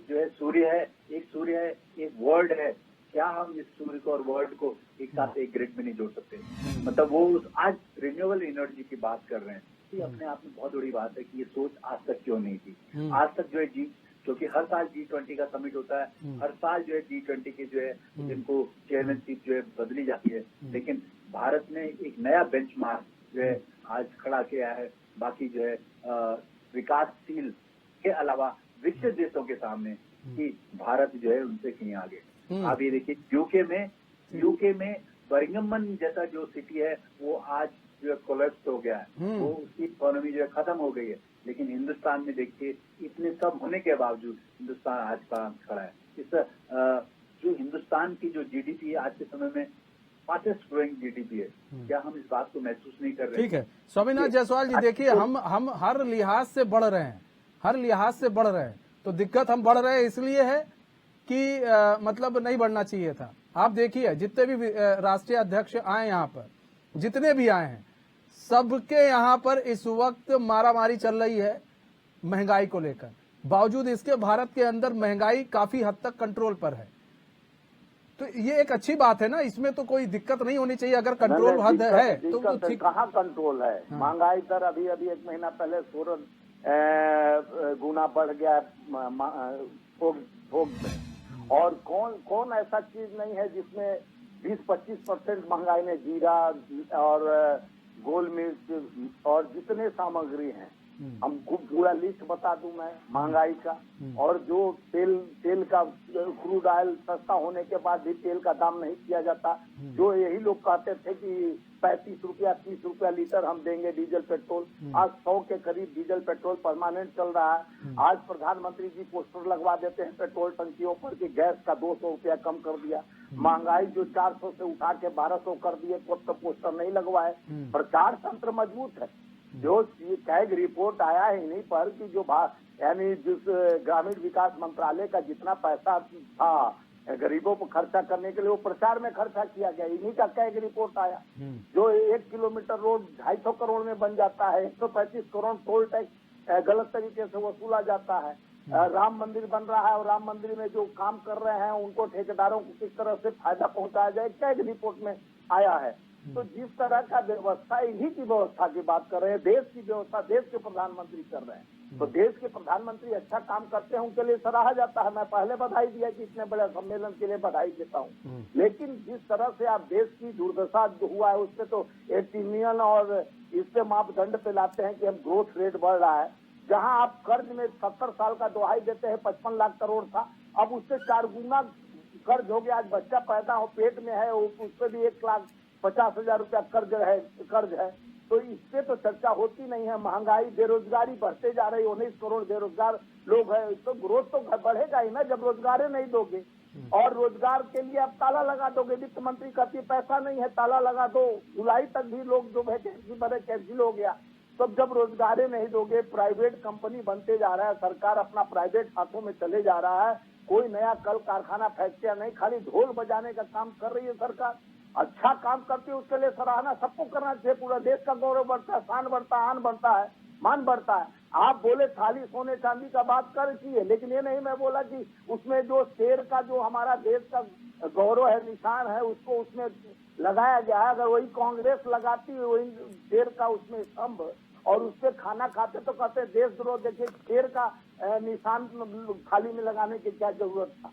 जो है सूर्य है, एक वर्ल्ड है, क्या हम इस सूर्य को और वर्ल्ड को एक साथ एक ग्रिड में नहीं जोड़ सकते? मतलब वो आज रिन्यूएबल एनर्जी की बात कर रहे हैं। ये अपने आप में बहुत बड़ी बात है कि ये सोच आज तक क्यों नहीं थी। आज तक जो है क्योंकि हर साल G20 का समिट होता है, हर साल जो है G20 के जो है जिनको चेयरमैनशिप जो है बदली जाती है, लेकिन भारत ने एक नया बेंचमार्क जो है आज खड़ा किया है बाकी जो है विकासशील के अलावा विकसित देशों के सामने कि भारत जो है उनसे कहीं आगे। आप ये देखिए यूके में बर्मिंघम जैसा जो सिटी है वो आज जो है कोलैप्स हो गया है, वो उसकी इकोनॉमी जो है खत्म हो गई है। लेकिन हिंदुस्तान में देखिए इतने सब होने के बावजूद हिंदुस्तान आज का खड़ा है। इस जो हिंदुस्तान की जो जीडीपी है आज के समय में फास्टेस्ट ग्रोइंग जीडीपी है, क्या हम इस बात को महसूस नहीं कर रहे? ठीक है स्वामीनाथ जायसवाल जी, देखिए हम हर लिहाज से बढ़ रहे हैं, तो दिक्कत हम बढ़ रहे हैं इसलिए है कि मतलब नहीं बढ़ना चाहिए था। आप देखिए जितने भी राष्ट्रीय अध्यक्ष आए यहाँ पर, जितने भी आए हैं, सबके यहाँ पर इस वक्त मारामारी चल रही है महंगाई को लेकर। बावजूद इसके भारत के अंदर महंगाई काफी हद तक कंट्रोल पर है। तो ये एक अच्छी बात है ना, इसमें तो कोई दिक्कत नहीं होनी चाहिए। अगर कंट्रोल हद है तो ठीक। कहाँ कंट्रोल है? महंगाई दर अभी अभी 1 महीना पहले 16 गुना बढ़ गया थोक में। और कौन ऐसा चीज नहीं है जिसमें 20-25% महंगाई में जीरा और गोल मिर्च और जितने सामग्री हैं, हमको पूरा लिस्ट बता दूं मैं महंगाई का। और जो तेल का क्रूड ऑयल सस्ता होने के बाद भी तेल का दाम नहीं किया जाता। जो यही लोग कहते थे कि 35 रुपया 30 रुपया लीटर हम देंगे डीजल पेट्रोल, आज 100 के करीब डीजल पेट्रोल परमानेंट चल रहा है। आज प्रधानमंत्री जी पोस्टर लगवा देते हैं पेट्रोल टंकियों पर कि गैस का 200 रुपया कम कर दिया। महंगाई जो 400 से उठा के 1200 कर दिए, तो पोस्टर नहीं लगवाए। प्रचार तंत्र मजबूत है। जो कैग रिपोर्ट आया है इन्हीं पर कि जो यानी जिस ग्रामीण विकास मंत्रालय का जितना पैसा था गरीबों को खर्चा करने के लिए, वो प्रचार में खर्चा किया गया। इन्हीं का कैग रिपोर्ट आया। जो 1 किलोमीटर रोड 250 करोड़ में बन जाता है, 135 करोड़ टोल टैक्स गलत तरीके से वसूला जाता है। राम मंदिर बन रहा है और राम मंदिर में जो काम कर रहे हैं उनको ठेकेदारों को किस तरह से फायदा पहुंचाया जाए, कैग रिपोर्ट में आया है। तो जिस तरह का व्यवस्था, इन्हीं की व्यवस्था की बात कर रहे हैं, देश की व्यवस्था देश के प्रधानमंत्री कर रहे हैं। तो देश के प्रधानमंत्री अच्छा काम करते हैं, उनके लिए सराहा जाता है। मैं पहले बधाई दिया कि इतने बड़े सम्मेलन के लिए बधाई देता हूँ। लेकिन जिस तरह से आप देश की दुर्दशा जो हुआ है उससे तो एटीनियन और इसके मापदंड पे लाते हैं कि हम ग्रोथ रेट बढ़ रहा है। जहां आप कर्ज में 70 साल का दोहाई देते हैं 55 लाख करोड़ था, अब उससे 4 गुना कर्ज हो गया। आज बच्चा पैदा हो पेट में है उस पर भी 1,50,000 रुपया कर्ज है। तो इससे तो चर्चा होती नहीं है। महंगाई, बेरोजगारी बढ़ते जा रही, 19 करोड़ बेरोजगार लोग हैं। तो ग्रोथ तो बढ़ेगा ही ना जब रोजगार नहीं दोगे। और रोजगार के लिए आप ताला लगा दोगे। वित्त मंत्री कहती पैसा नहीं है, ताला लगा दो। जुलाई तक भी लोग जो वैकेंसी भरे कैंसिल हो गया। तब जब रोजगार नहीं दोगे, प्राइवेट कंपनी बनते जा रहा है, सरकार अपना प्राइवेट हाथों में चले जा रहा है। कोई नया कल कारखाना फैक्ट्रिया नहीं, खाली ढोल बजाने का काम कर रही है सरकार। अच्छा काम करती है उसके लिए सराहना सबको करना चाहिए। पूरा देश का गौरव बढ़ता है, शान बढ़ता है, आन बढ़ता है, मान बढ़ता है। आप बोले थाली सोने चांदी का बात कर चाहिए, लेकिन ये नहीं मैं बोला कि उसमें जो शेर का जो हमारा देश का गौरव है, निशान है, उसको उसमें लगाया गया है। अगर वही कांग्रेस लगाती है वही शेर का उसमें स्तंभ और उससे खाना खाते तो कहते देशद्रोह। देखिए शेर का निशान थाली में लगाने की क्या जरूरत था।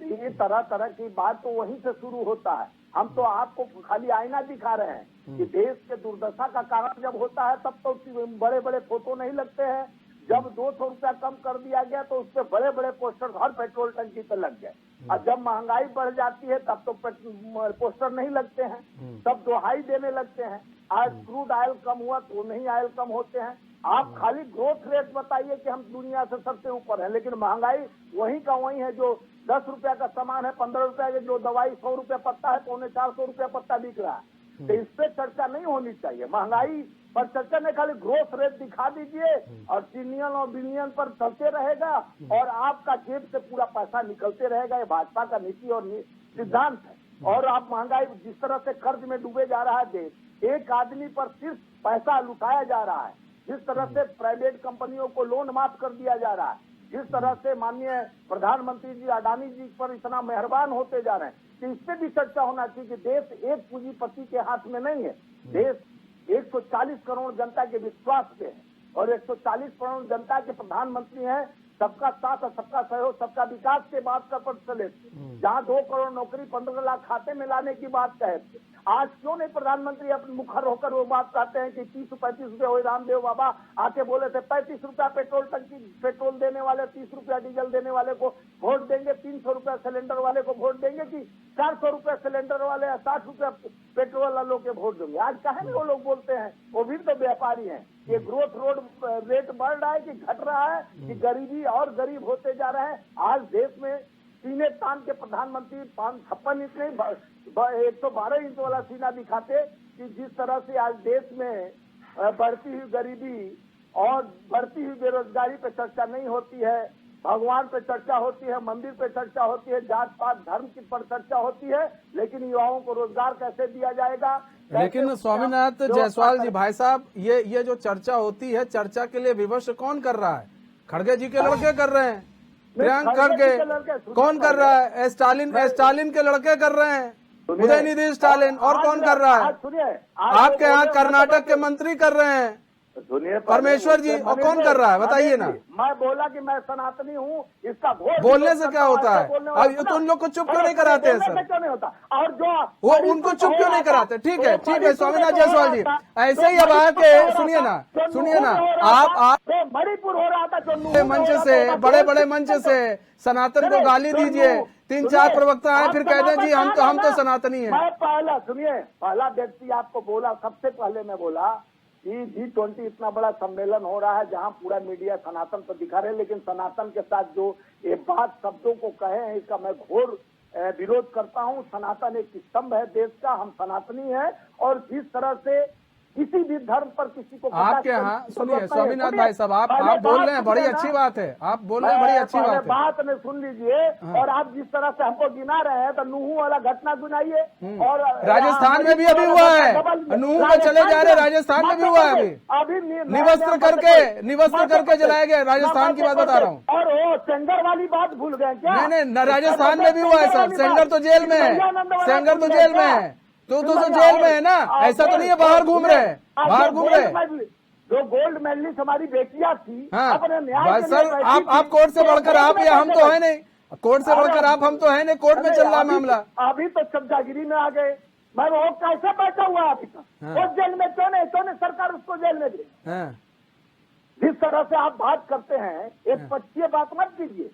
ये तरह तरह की बात तो वहीं से शुरू होता है। हम तो आपको खाली आईना दिखा रहे हैं कि देश के दुर्दशा का कारण जब होता है तब तो बड़े बड़े फोटो नहीं लगते हैं। जब 200 रुपया कम कर दिया गया तो उसपे बड़े बड़े पोस्टर हर पेट्रोल टंकी पे लग गए। और जब महंगाई बढ़ जाती है तब तो पोस्टर नहीं लगते हैं, तब दोहाई देने लगते हैं। आज क्रूड ऑयल कम हुआ तो नहीं ऑयल कम होते हैं। आप खाली ग्रोथ रेट बताइए कि हम दुनिया से सबसे ऊपर है, लेकिन महंगाई वहीं का वहीं है। जो 10 रुपया का सामान है 15 रुपया की जो दवाई 100 रुपया पत्ता है तो 400 रुपया पत्ता बिक रहा है। तो इस पे चर्चा नहीं होनी चाहिए। महंगाई पर चर्चा नहीं, खाली ग्रोथ रेट दिखा दीजिए और ट्रिलियन और बिलियन पर चलते रहेगा और आपका जेब से पूरा पैसा निकलते रहेगा। ये भाजपा का नीति और सिद्धांत है। और आप महंगाई जिस तरह से कर्ज में डूबे जा रहा है देश, एक आदमी पर सिर्फ पैसा लुटाया जा रहा है, जिस तरह से प्राइवेट कंपनियों को लोन माफ कर दिया जा रहा है, जिस तरह से माननीय प्रधानमंत्री जी अडानी जी पर इतना मेहरबान होते जा रहे हैं, तो इस पे भी चर्चा होना चाहिए कि देश एक पूंजीपति के हाथ में नहीं है। देश 140 करोड़ जनता के विश्वास पे है और 140 करोड़ जनता के प्रधानमंत्री हैं। सबका साथ और सबका सहयोग, सबका विकास के बात का पर चले। जहाँ 2 करोड़ नौकरी 15 लाख खाते में लाने की बात कहे, आज क्यों नहीं प्रधानमंत्री अपने मुखर होकर वो बात कहते हैं कि 30-35 रुपये हो। रामदेव बाबा आके बोले थे 35 रुपया पेट्रोल टंकी पेट्रोल देने वाले, 30 रुपया डीजल देने वाले को वोट देंगे, 300 रुपया सिलेंडर वाले को वोट देंगे कि 400 रुपया सिलेंडर वाले या 60 रुपया पेट्रोल वालों के वोट देंगे। आज कहे नहीं वो लोग बोलते हैं, वो भी तो व्यापारी हैं। ये ग्रोथ रेट बढ़ रहा है कि घट रहा है कि गरीबी और गरीब होते जा रहे हैं। आज देश में सीने तान के प्रधानमंत्री 56 इंच नहीं 112 इंच वाला सीना दिखाते कि जिस तरह से आज देश में बढ़ती हुई गरीबी और बढ़ती हुई बेरोजगारी पर चर्चा नहीं होती है। भगवान पे चर्चा होती है, मंदिर पे चर्चा होती है, जात पात धर्म की पर चर्चा होती है, लेकिन युवाओं को रोजगार कैसे दिया जाएगा। लेकिन स्वामीनाथ जायसवाल जी भाई साहब, ये जो चर्चा होती है, चर्चा के लिए विवश कौन कर रहा है? खड़गे जी के लड़के कर रहे हैं, प्रियंक खड़गे कौन कर रहा है? स्टालिन के लड़के कर रहे हैं, उदयनिधि स्टालिन, और कौन कर रहा है? सुनिए, आपके यहाँ कर्नाटक के मंत्री कर रहे हैं, सुनिए परमेश्वर जी, और कौन कर रहा है बताइए ना। मैं बोला कि मैं सनातनी हूँ, इसका बोलने से क्या होता है? अब तो उन लोग को चुप क्यों नहीं कराते हैं सर? क्यों नहीं होता? और जो वो उनको चुप क्यों नहीं कराते? ठीक है स्वामीनाथ जायसवाल जी, ऐसे ही अब आके सुनिए ना, आप मणिपुर हो रहा था, जो मंच से, बड़े बड़े मंच से सनातन को गाली दीजिए, 3-4 प्रवक्ता आए फिर कहते हैं जी हम तो सनातनी है। मैं पहला व्यक्ति आपको बोला, सबसे पहले मैं बोला कि G20 इतना बड़ा सम्मेलन हो रहा है जहां पूरा मीडिया सनातन पर दिखा रहे हैं, लेकिन सनातन के साथ जो ये बात शब्दों को कहे हैं, इसका मैं घोर विरोध करता हूं। सनातन एक स्तंभ है देश का, हम सनातनी हैं, और जिस तरह से किसी भी धर्म पर किसी को आपके यहाँ सुनिए स्वामीनाथ भाई साहब, आप बोल रहे हैं, बड़ी अच्छी बात है, आप बोल रहे हैं, बड़ी अच्छी बात है। बात में सुन लीजिए, और आप जिस तरह से हमको गिना रहे हैं, तो नूहू वाला घटना सुनाइए। और राजस्थान में भी अभी हुआ है, नूहू में चले जा रहे, राजस्थान में भी हुआ है अभी निवस्त्र करके जलाया गया, राजस्थान की बात बता रहा हूँ। और वो सेंगर वाली बात भूल गए क्या? नहीं, राजस्थान में भी हुआ है सर, सेंगर तो जेल में है, सेंगर तो जेल में है, तो जेल में है ना, ऐसा तो नहीं है बाहर घूम रहे। जो गोल्ड मेडलिस्ट हमारी बेटियां थी, हाँ, अपने न्याय सर आप कोर्ट से बढ़कर आप या हम तो है नहीं, कोर्ट से बढ़कर आप हम तो है नहीं, कोर्ट में चल रहा मामला। अभी तो चमचागिरी में आ गए। मैं वो कैसे बैठा हुआ है अभी तक? वो जेल में क्यों नहीं सरकार उसको जेल में दे? जिस तरह से आप बात करते हैं, एक पक्षीय बात मत कीजिए।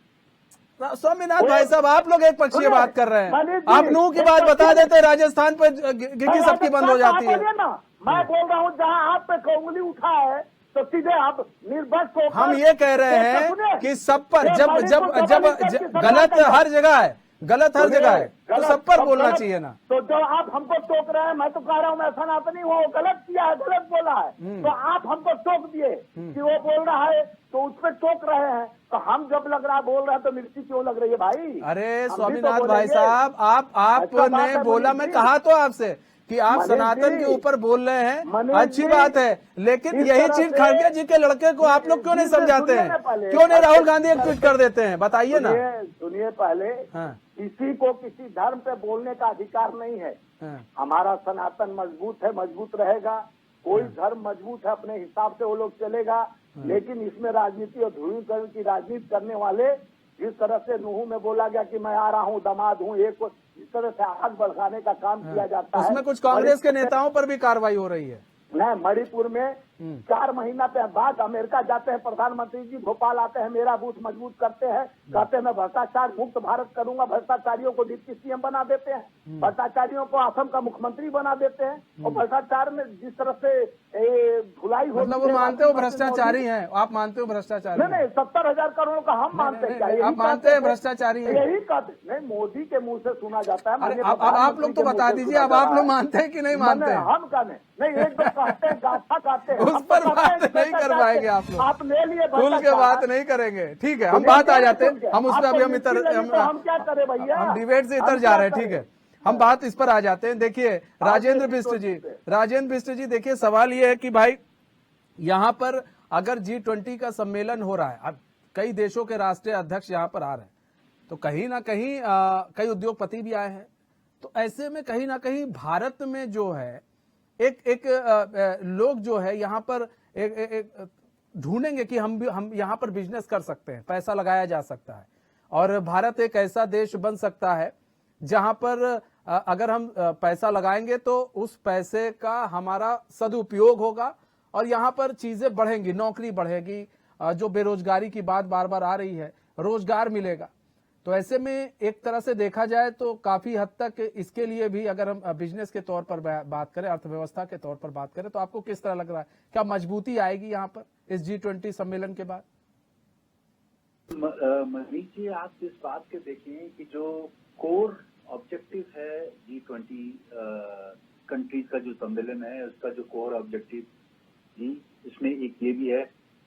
स्वामीनाथ भाई साहब, आप लोग एक पक्षीय बात कर रहे हैं, आप नूह की बात बता देते, राजस्थान पे गिगी सबकी बंद हो जाती है। मैं बोल रहा हूँ जहाँ आप पे उंगली उठा है, तो सीधे आप निर्भर को। हम ये कह रहे हैं कि सब पर जब गलत हर जगह है, गलत हर जगह है, तो सब पर बोलना चाहिए ना। तो जो आप हमको टोक रहे हैं, मैं तो कह रहा हूँ मैं सनातनी हूँ, गलत किया है, गलत बोला है, तो आप हमको टोक दिए कि वो बोल रहा है, तो उस पर टोक रहे हैं। तो हम जब लग रहा बोल रहे हैं तो मिर्ची क्यों लग रही है भाई? अरे स्वामीनाथ भाई साहब, आपने बोला, मैं कहा तो आपसे कि आप सनातन के ऊपर बोल रहे हैं, अच्छी बात है, लेकिन यही चीज खड़गे जी के लड़के को आप लोग क्यों नहीं समझाते हैं? क्यों नहीं राहुल गांधी एक ट्वीट कर देते हैं? बताइए ना। सुनिए पहले, किसी को किसी धर्म पे बोलने का अधिकार नहीं है। हमारा सनातन मजबूत है, मजबूत रहेगा। कोई धर्म मजबूत है, अपने हिसाब से वो लोग चलेगा, लेकिन इसमें राजनीति और ध्रुवीकरण की राजनीति करने वाले, जिस तरह से नूहू में बोला गया कि मैं आ रहा हूँ, दामाद हूँ, एक इस तरह से आग भड़काने का काम किया जाता है। उसमें कुछ कांग्रेस के नेताओं पर भी कार्रवाई हो रही है। नहीं, मणिपुर में 4 महीना पे बाद अमेरिका जाते हैं प्रधानमंत्री जी, भोपाल आते हैं, मेरा बूथ मजबूत करते हैं, कहते हैं मैं भ्रष्टाचार मुक्त भारत करूंगा, भ्रष्टाचारियों को डिप्टी सीएम बना देते हैं, भ्रष्टाचारियों को असम का मुख्यमंत्री बना देते हैं, और भ्रष्टाचार में जिस तरह से धुलाई हो, मतलब वो मानते हो भ्रष्टाचारी हैं? आप मानते हो भ्रष्टाचारी? नहीं, 70,000 करोड़ का हम मानते हैं। आप मानते हैं भ्रष्टाचारी है? यही कहते नहीं, मोदी के मुंह से सुना जाता है। अब आप लोग तो बता दीजिए, अब आप लोग मानते हैं कि नहीं मानते हैं? हम कहने नहीं, एक दो कहते हैं, गाथा कहते हैं, उस पर बात नहीं कर पाएंगे आप लोग, आप ले लिए, खुल के बात नहीं करेंगे। ठीक है, हम बात आ जाते हैं, हम उसमें अभी हम क्या करें भैया, हम डिबेट से इतर जा रहे हैं। ठीक है, हम बात इस पर आ जाते हैं। देखिए राजेंद्र बिष्ट जी, देखिए सवाल ये है कि भाई यहाँ पर अगर G20 का सम्मेलन हो रहा है, अब कई देशों के राष्ट्रीय अध्यक्ष यहाँ पर आ रहे हैं, तो कहीं ना कहीं कई उद्योगपति भी आए हैं, तो ऐसे में कहीं ना कहीं भारत में जो है एक लोग जो है यहाँ पर एक ढूंढेंगे कि हम यहाँ पर बिजनेस कर सकते हैं, पैसा लगाया जा सकता है, और भारत एक ऐसा देश बन सकता है जहां पर अगर हम पैसा लगाएंगे तो उस पैसे का हमारा सदुपयोग होगा, और यहाँ पर चीजें बढ़ेंगी, नौकरी बढ़ेगी, जो बेरोजगारी की बात बार बार आ रही है, रोजगार मिलेगा। तो ऐसे में एक तरह से देखा जाए तो काफी हद तक इसके लिए भी अगर हम बिजनेस के तौर पर बात करें, अर्थव्यवस्था के तौर पर बात करें, तो आपको किस तरह लग रहा है, क्या मजबूती आएगी यहाँ पर इस G20 सम्मेलन के बाद? मनीष जी, आप इस बात के देखें कि जो कोर ऑब्जेक्टिव है G20 कंट्रीज का जो सम्मेलन है, उसका जो कोर ऑब्जेक्टिव जी, इसमें एक ये भी है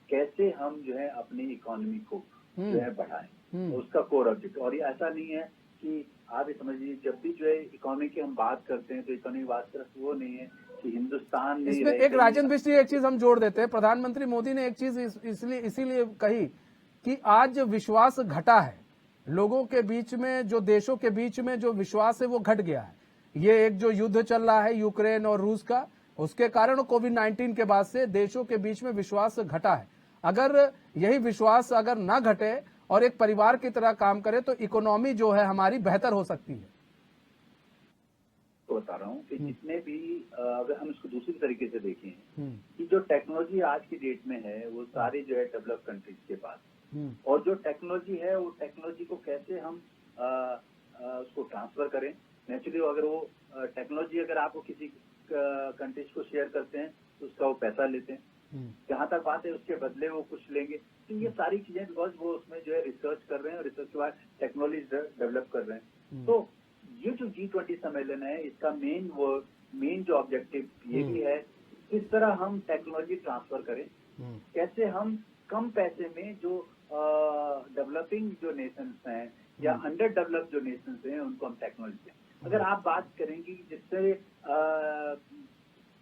कैसे हम जो है अपनी इकोनॉमी को जो है बढ़ाएं, उसका कोर ऑब्जेक्ट। और ये ऐसा नहीं है कि आप ये समझिए, जब भी जो है इकोनॉमी की हम बात करते हैं तो इकोनॉमी बात सिर्फ वो नहीं है कि हिंदुस्तान में इसमें एक राजेंद्र मिश्र एक चीज हम जोड़ देते हैं। प्रधानमंत्री मोदी ने एक चीज इसलिए इसीलिए कही कि आज विश्वास घटा है लोगों के बीच में, जो देशों के बीच में जो विश्वास है वो घट गया है। ये एक जो युद्ध चल रहा है यूक्रेन और रूस का, उसके कारण कोविड-19 के बाद से देशों के बीच में विश्वास घटा है। अगर यही विश्वास अगर ना घटे और एक परिवार की तरह काम करे तो इकोनॉमी जो है हमारी बेहतर हो सकती है। तो बता रहा हूँ कि जितने भी अगर हम इसको दूसरी तरीके से देखें कि जो टेक्नोलॉजी आज की डेट में है वो सारी जो है डेवलप कंट्रीज के पास, और जो टेक्नोलॉजी है वो टेक्नोलॉजी को कैसे हम उसको ट्रांसफर करें। नेचुरली अगर वो टेक्नोलॉजी अगर आपको किसी कंट्रीज को शेयर करते हैं तो उसका वो पैसा लेते हैं, जहां तक बात है उसके बदले वो कुछ लेंगे। तो ये सारी चीजें बिकॉज वो उसमें जो है रिसर्च कर रहे हैं और रिसर्च के बाद टेक्नोलॉजी डेवलप कर रहे हैं। तो ये जो G20 सम्मेलन है इसका मेन जो ऑब्जेक्टिव ये भी है किस तरह हम टेक्नोलॉजी ट्रांसफर करें, कैसे हम कम पैसे में जो डेवलपिंग जो नेशंस हैं या अंडर डेवलप्ड जो नेशंस हैं उनको हम टेक्नोलॉजी दें। अगर आप बात करेंगे जिससे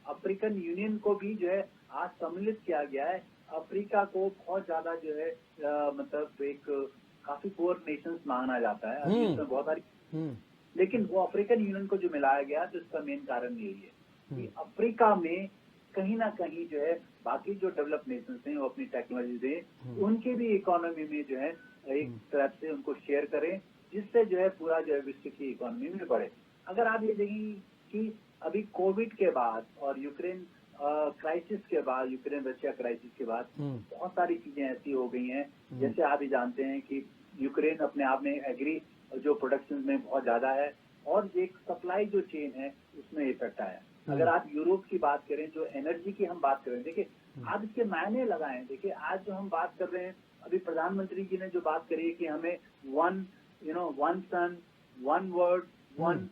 अफ्रीकन यूनियन को भी जो है आज सम्मिलित किया गया है, अफ्रीका को बहुत ज्यादा जो है मतलब एक काफी पुअर नेशंस माना जाता है अभी इसमें बहुत सारी, लेकिन वो अफ्रीकन यूनियन को जो मिलाया गया तो इसका मेन कारण यही है कि अफ्रीका में कहीं ना कहीं जो है बाकी जो डेवलप नेशंस हैं वो अपनी टेक्नोलॉजी दें, उनके भी इकोनॉमी में जो है एक तरह से उनको शेयर करें, जिससे जो है पूरा जो है विश्व की इकोनॉमी में बढ़े। अगर आप ये देखेंगे कि अभी कोविड के बाद और यूक्रेन क्राइसिस के बाद, यूक्रेन रशिया क्राइसिस के बाद बहुत सारी चीजें ऐसी हो गई हैं, जैसे आप ही जानते हैं कि यूक्रेन अपने आप में एग्री जो प्रोडक्शन में बहुत ज्यादा है और एक सप्लाई जो चेन है उसमें इफेक्ट आया। अगर आप यूरोप की बात करें, जो एनर्जी की हम बात करें, देखिए आप इसके मायने लगाएं। देखिए आज जो हम बात कर रहे हैं, अभी प्रधानमंत्री जी ने जो बात करी है कि हमें वन सन, वन वर्ल्ड, वन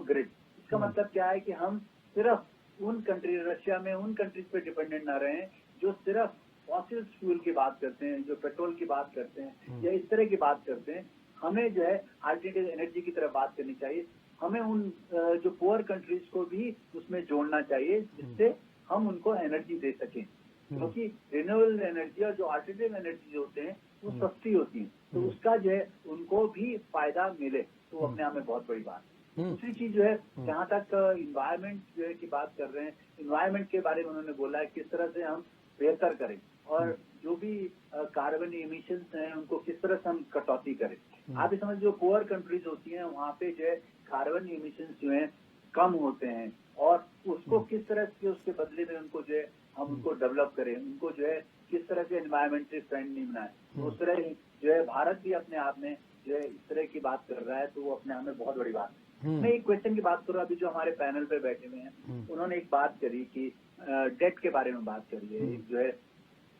ग्रिड। इसका मतलब क्या है कि हम सिर्फ उन कंट्री, रशिया में उन कंट्रीज पे डिपेंडेंट ना रहें जो सिर्फ फॉसिल फ्यूल की बात करते हैं, जो पेट्रोल की बात करते हैं या इस तरह की बात करते हैं। हमें जो है अल्टरनेटिव एनर्जी की तरफ बात करनी चाहिए। हमें उन जो पुअर कंट्रीज को भी उसमें जोड़ना चाहिए जिससे हम उनको एनर्जी दे सकें, क्योंकि रिन्यूएबल एनर्जी और जो अल्टरनेटिव एनर्जी होते हैं वो सस्ती होती है, तो उसका जो है उनको भी फायदा मिले, तो अपने आप में बहुत बड़ी बात है। दूसरी चीज जो है, जहाँ तक इन्वायरमेंट जो है की बात कर रहे हैं, इन्वायरमेंट के बारे में उन्होंने बोला है किस तरह से हम बेहतर करें और जो भी कार्बन इमिशंस हैं उनको किस तरह से हम कटौती करें। आप ये समझ, जो पुअर कंट्रीज होती हैं वहाँ पे जो है कार्बन इमिशंस जो है कम होते हैं और उसको किस तरह से उसके बदले में उनको जो है हम उनको डेवलप करें, उनको जो है किस तरह से एनवायरमेंटली फ्रेंडली बनाए। तो उस तरह जो है भारत भी अपने आप में जो है इस तरह की बात कर रहा है, तो वो अपने आप में बहुत बड़ी बात है। मैं एक क्वेश्चन की बात करूँ, अभी जो हमारे पैनल पे बैठे हुए हैं उन्होंने एक बात करी कि डेट के बारे में बात करी है, जो है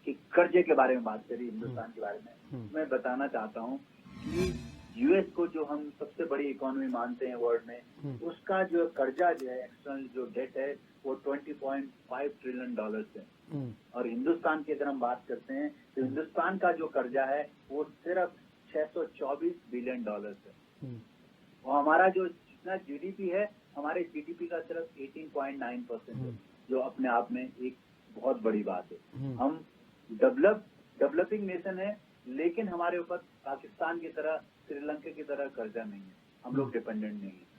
कि कर्जे के बारे में बात करी हिंदुस्तान के बारे में। मैं बताना चाहता हूँ कि यूएस को जो हम सबसे बड़ी इकोनॉमी मानते हैं वर्ल्ड में, उसका जो कर्जा जो है एक्सटर्नल जो डेट है वो $20.5 ट्रिलियन है। और हिंदुस्तान की अगर हम बात करते हैं तो हिंदुस्तान का जो कर्जा है वो सिर्फ $624 बिलियन है। और हमारा जो जितना जीडीपी है, हमारे जीडीपी का सिर्फ 18.9% है, जो अपने आप में एक बहुत बड़ी बात है। हम डेवलपिंग नेशन है, लेकिन हमारे ऊपर पाकिस्तान की तरह, श्रीलंका की तरह कर्जा नहीं है, हम लोग डिपेंडेंट नहीं है।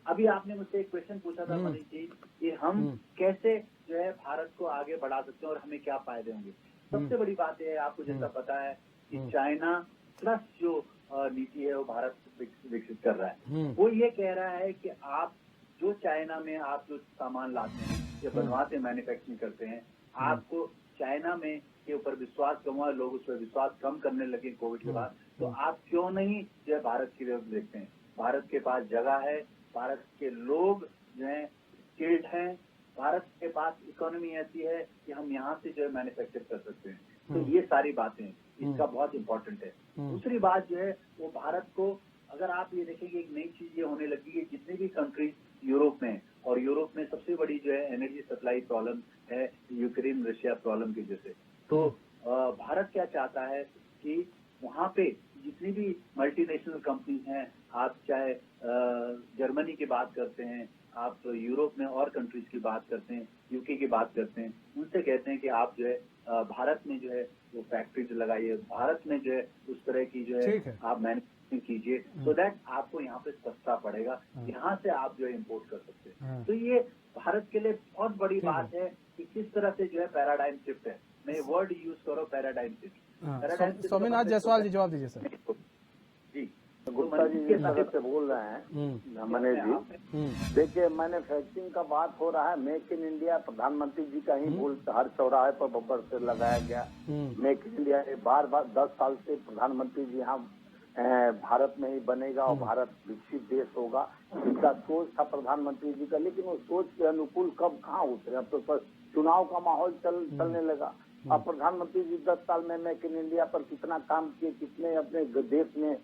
अभी आपने मुझसे एक क्वेश्चन पूछा था मनीष जी कि हम कैसे जो है भारत को आगे बढ़ा सकते हैं और हमें क्या फायदे होंगे। सबसे बड़ी बात यह है, आपको जैसा पता है कि चाइना प्लस जो नीति है वो भारत विकसित कर रहा है। वो ये कह रहा है कि आप जो चाइना में आप जो सामान लाते हैं या बनवाते, मैन्युफैक्चरिंग करते हैं, आपको चाइना में के ऊपर विश्वास कम हुआ, लोग उस पर विश्वास कम करने लगे कोविड के बाद, तो आप क्यों नहीं जो है भारत की तरफ देखते हैं। भारत के पास जगह है, भारत के लोग जो है स्किल्ड हैं, भारत के पास इकोनॉमी ऐसी है कि हम यहाँ से जो है मैन्युफैक्चर कर सकते हैं। तो ये सारी बातें इसका बहुत इम्पोर्टेंट है। दूसरी बात जो है वो भारत को, अगर आप ये देखेंगे एक नई चीज ये होने लगी है, जितनी भी कंट्रीज यूरोप में, और यूरोप में सबसे बड़ी जो है एनर्जी सप्लाई प्रॉब्लम है यूक्रेन रशिया प्रॉब्लम की वजह से। तो भारत क्या चाहता है कि वहाँ पे जितनी भी मल्टीनेशनल कंपनीज हैं, आप चाहे जर्मनी की बात करते हैं, आप यूरोप में और कंट्रीज की बात करते हैं, यूके की बात करते हैं, उनसे कहते हैं कि आप जो है भारत में जो है वो फैक्ट्रीज लगाइए, भारत में जो है उस तरह की जो ठीक है है। आप मैन्युफैक्चरिंग कीजिए, सो दैट आपको यहाँ पे सस्ता पड़ेगा, यहाँ से आप जो है इम्पोर्ट कर सकते हैं। तो ये भारत के लिए बहुत बड़ी बात है कि किस तरह से जो है पैराडाइम शिफ्ट है। मैं ये वर्ड यूज करो, पैराडाइम शिफ्ट। स्वामीनाथ जायसवाल जी जवाब दीजिए सर। जी, गुप्ता जी जिस तरह से बोल रहे हैं मनीष जी, देखिए मैन्युफैक्चरिंग का बात हो रहा है, मेक इन इंडिया प्रधानमंत्री जी का ही बोल हर चौराहे पर बब्बर से लगाया गया। मेक इन इंडिया बार 10 साल से प्रधानमंत्री जी यहाँ भारत में ही बनेगा और भारत विकसित देश होगा, इनका सोच था प्रधानमंत्री जी का। लेकिन वो सोच के अनुकूल कब कहाँ उतरे, अब तो चुनाव का माहौल चलने लगा। अब प्रधानमंत्री जी 10 साल में मेक इन इंडिया पर कितना काम किए, कितने अपने देश में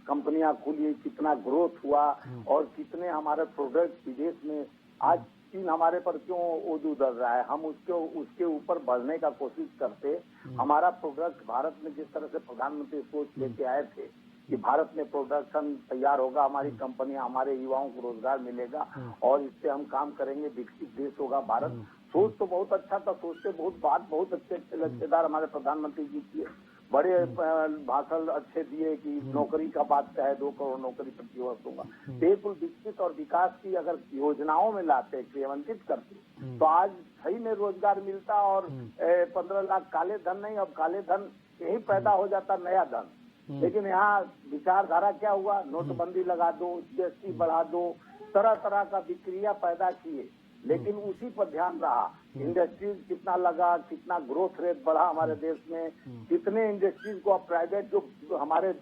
कंपनियां खुली, कितना ग्रोथ हुआ और कितने हमारे प्रोडक्ट विदेश में। आज चीन हमारे पर क्यों ओद उधर रहा है, हम उसके ऊपर बढ़ने का कोशिश करते। हमारा प्रोडक्ट भारत में जिस तरह से प्रधानमंत्री सोच लेके आए थे कि भारत में प्रोडक्शन तैयार होगा, हमारी कंपनियां, हमारे युवाओं को रोजगार मिलेगा और इससे हम काम करेंगे, विकसित देश होगा भारत। सोच तो बहुत अच्छा था, सोचते बहुत अच्छे लक्ष्यदार हमारे प्रधानमंत्री जी किए, बड़े भाषण अच्छे दिए कि नौकरी का बात है, 2 करोड़ नौकरी प्रति वर्ष होगा। देश को विकसित और विकास की अगर योजनाओं में लाते, क्रियान्वित करते तो आज सही में रोजगार मिलता और 15 लाख काले धन नहीं, अब काले धन यही पैदा हो जाता, नया धन। लेकिन यहाँ विचारधारा क्या हुआ, नोटबंदी लगा दो, जीएसटी बढ़ा दो, तरह तरह का विक्रिया पैदा किए, लेकिन उसी पर ध्यान रहा। इंडस्ट्रीज कितना लगा, कितना ग्रोथ रेट बढ़ा हमारे देश में, कितने इंडस्ट्रीज को अब प्राइवेट जो हमारे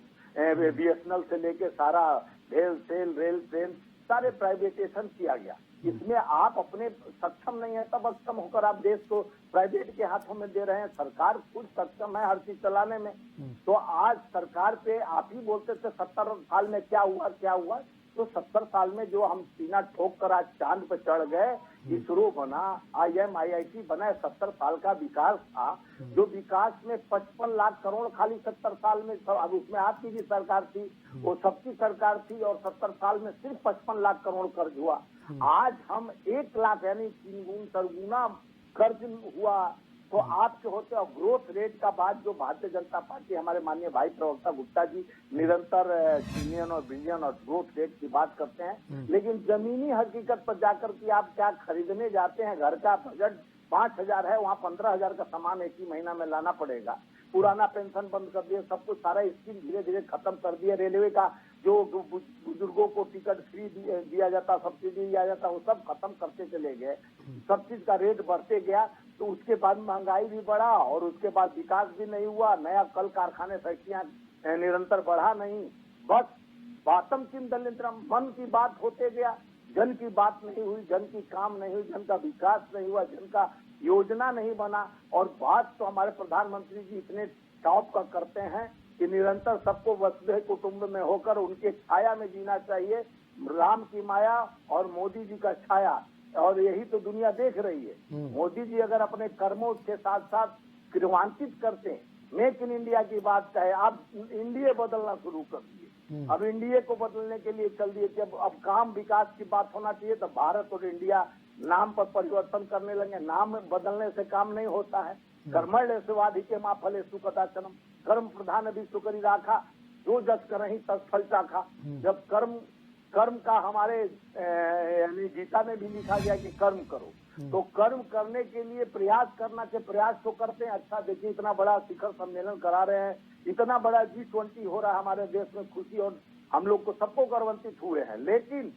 BSNL से लेके सारा भेल सेल रेल ट्रेन सारे प्राइवेटेशन किया गया। इसमें आप अपने सक्षम नहीं है, तब अक्षम होकर आप देश को प्राइवेट के हाथों में दे रहे हैं। सरकार खुद सक्षम है हर चीज चलाने में। तो आज सरकार पे आप ही बोलते थे 70 साल में क्या हुआ, तो 70 साल में जो हम सीना ठोक कर आज चांद पर चढ़ गए, इसरो बना, IIT बना, 70 साल का विकास था। जो विकास में 55 लाख करोड़ खाली 70 साल में, अब उसमें आपकी भी सरकार थी, वो सबकी सरकार थी, और 70 साल में सिर्फ 55 लाख करोड़ कर्ज हुआ। आज हम 1 लाख यानी 3 गुना कर्ज हुआ। तो आपके होते और ग्रोथ रेट का बात जो भारतीय जनता पार्टी हमारे माननीय भाई प्रवक्ता गुप्ता जी निरंतर ट्रिलियन और बिलियन और ग्रोथ रेट की बात करते हैं, लेकिन जमीनी हकीकत पर जाकर के आप क्या खरीदने जाते हैं, घर का बजट 5,000 है, वहाँ 15,000 का सामान एक ही महीना में लाना पड़ेगा। पुराना पेंशन बंद कर दिया, सब कुछ सारा स्कीम धीरे धीरे खत्म कर दिया। रेलवे का जो बुजुर्गों को टिकट फ्री दिया जाता, सब्सिडी दिया जाता, वो सब खत्म करते चले गए। सब चीज का रेट बढ़ते गया, तो उसके बाद महंगाई भी बढ़ा और उसके बाद विकास भी नहीं हुआ। नया कल कारखाने फैक्ट्रियां निरंतर बढ़ा नहीं, बस बातम किम दलिंद्रम, मन की बात होते गया, जन की बात नहीं हुई, जन की काम नहीं हुई, जन का विकास नहीं हुआ, जन का योजना नहीं बना। और बात तो हमारे प्रधानमंत्री जी इतने टॉप का करते हैं कि निरंतर सबको वसुधैव कुटुंब में होकर उनके छाया में जीना चाहिए। राम की माया और मोदी जी का छाया, और यही तो दुनिया देख रही है। मोदी जी अगर अपने कर्मों के साथ साथ क्रियान्वित करते हैं, मेक इन इंडिया की बात कहे, आप इंडिया बदलना शुरू कर दिए। अब इंडिया को बदलने के लिए चल दिए कि अब काम विकास की बात होना चाहिए, तो भारत और इंडिया नाम पर परिवर्तन करने लगे। नाम बदलने से काम नहीं होता है। कर्मण्येवाधिकार फलेषु कदाचन, कर्म प्रधान विश्व करी राखा, जो जस करहि तस फल चाखा। जब कर्म का हमारे यानी गीता में भी लिखा गया कि कर्म करो, तो कर्म करने के लिए प्रयास करना के प्रयास तो करते हैं। अच्छा देखिए, इतना बड़ा शिखर सम्मेलन करा रहे हैं, इतना बड़ा G20 हो रहा है हमारे देश में, खुशी और हम लोग को सबको गौरवान्वित हुए हैं। लेकिन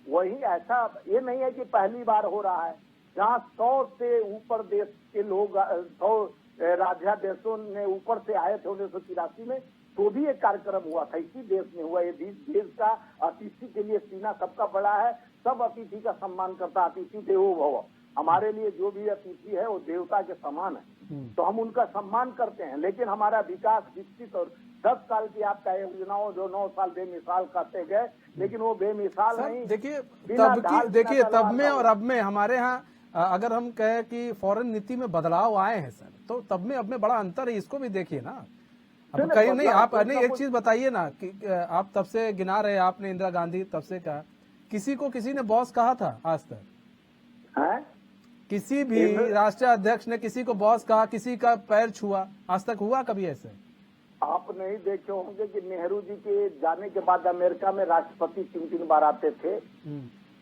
वही ऐसा ये नहीं है कि पहली बार हो रहा है। जहाँ 100 से ऊपर देश के लोग, 100 राज्याध्यक्षों ने ऊपर से आए थे 1983 में, तो भी एक कार्यक्रम हुआ था, इसी देश में हुआ। ये देश का अतिथि के लिए सीना सबका बड़ा है, सब अतिथि का सम्मान करता। अतिथि देवो भव, हमारे लिए जो भी अतिथि है वो देवता के समान है, तो हम उनका सम्मान करते हैं। लेकिन हमारा विकास विकसित और 10 साल की आपका योजनाओं जो 9 साल बेमिसाल कहते गए, लेकिन वो बेमिसाल नहीं। देखिए तब में और अब में हमारे यहाँ अगर हम कहें कि फॉरेन नीति में बदलाव आए हैं सर, तो तब में अब में बड़ा अंतर है, इसको भी देखिए ना। अब कहीं नहीं, आप नहीं एक चीज बताइए ना कि आप तब से गिना रहे, आपने इंदिरा गांधी तब से कहा, किसी ने बॉस कहा था आज तक? है किसी भी राष्ट्रीय अध्यक्ष ने किसी को बॉस कहा, किसी का पैर छुआ, आज तक हुआ कभी ऐसे? आप नहीं देखे होंगे कि नेहरू जी के जाने के बाद अमेरिका में राष्ट्रपति 3 बार आते थे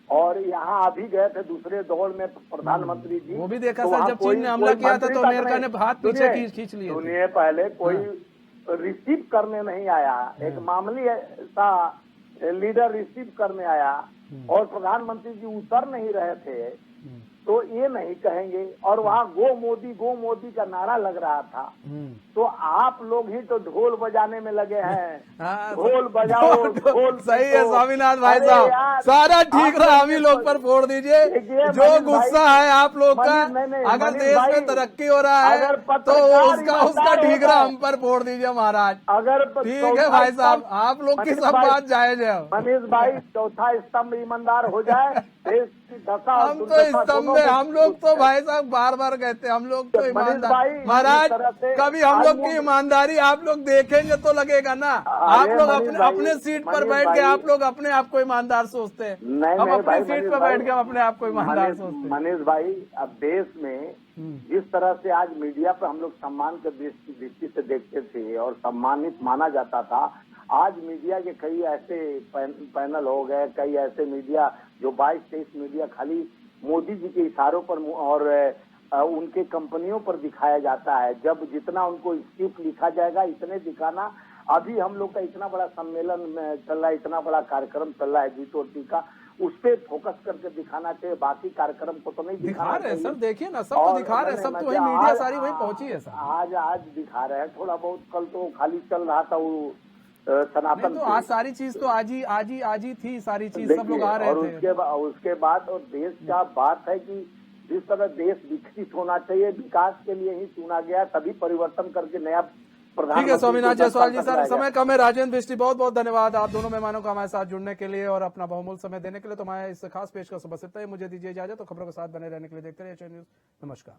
और यहाँ अभी गए थे दूसरे दौर में प्रधानमंत्री जी। वो भी देखा तो सर, वहाँ जब चीन ने हमला किया था तो अमेरिका ने हाथ पीछे खींच लिए थे। सुनिए, पहले कोई रिसीव करने नहीं आया, एक मामूली सा लीडर रिसीव करने आया और प्रधानमंत्री जी उतर नहीं रहे थे तो ये नहीं कहेंगे। और वहाँ गो मोदी का नारा लग रहा था, तो आप लोग ही तो ढोल बजाने में लगे हैं। ढोल बजाओ, ढोल सही है स्वामीनाथ भाई साहब, सारा ठीक रहा, हम ही लोग पर फोड़ दीजिए। जो गुस्सा है आप लोग का, अगर देश में तरक्की हो रहा है तो उसका ठीक रहा हम पर फोड़ दीजिए महाराज। अगर ठीक है भाई साहब, आप लोग की सब बात जायज है। मनीष भाई, चौथा स्तंभ ईमानदार हो जाए, देश की दशा हम तो स्तंभ में, हम लोग तो भाई साहब बार बार कहते हैं हम लोग तो ईमानदार। महाराज कभी हम लोग की ईमानदारी आप लोग देखेंगे तो लगेगा ना। आप लोग अपने सीट पर बैठ के आप लोग अपने आप को ईमानदार सोचते हैं, हम अपनी सीट पर बैठ के अपने आप को ईमानदार सोचते हैं। मनीष भाई, अब देश में जिस तरह से आज मीडिया पर हम लोग सम्मान के दृष्टि से देखते थे और सम्मानित माना जाता था, आज मीडिया के कई ऐसे पैनल हो गए, कई ऐसे मीडिया जो 22-23 मीडिया खाली मोदी जी के इशारों पर और उनके कंपनियों पर दिखाया जाता है। जब जितना उनको स्क्रिप्ट लिखा जाएगा इतने दिखाना। अभी हम लोग का इतना बड़ा सम्मेलन चल रहा है, इतना बड़ा कार्यक्रम चल रहा है G20 का, उस पे फोकस करके दिखाना चाहिए, बाकी कार्यक्रम को तो नहीं दिखा रहे हैं। सब देखिए ना, सब तो दिखा रहे हैं, सब तो वही मीडिया सारी वही पहुंची है सर। आज दिखा रहे हैं थोड़ा बहुत, कल तो खाली चल रहा था वो सनातन। तो आज सारी चीज तो आज ही थी, सारी चीज सब लोग आ रहे थे। और उसके बाद और देश का बात है कि जिस तरह देश विकसित होना चाहिए, विकास के लिए ही चुना गया, तभी परिवर्तन करके नया ठीक है स्वामीनाथ जायसवाल जी, सर समय कम है। राजेंद्र बिष्टी, बहुत बहुत धन्यवाद आप दोनों मेहमानों का हमारे साथ जुड़ने के लिए और अपना बहुमूल्य समय देने के लिए। तो हमारे इस खास पेशकश बस इतना ही, मुझे दीजिए इजाजत। तो खबरों के साथ बने रहने के लिए देखते रहिए एचएन न्यूज। नमस्कार।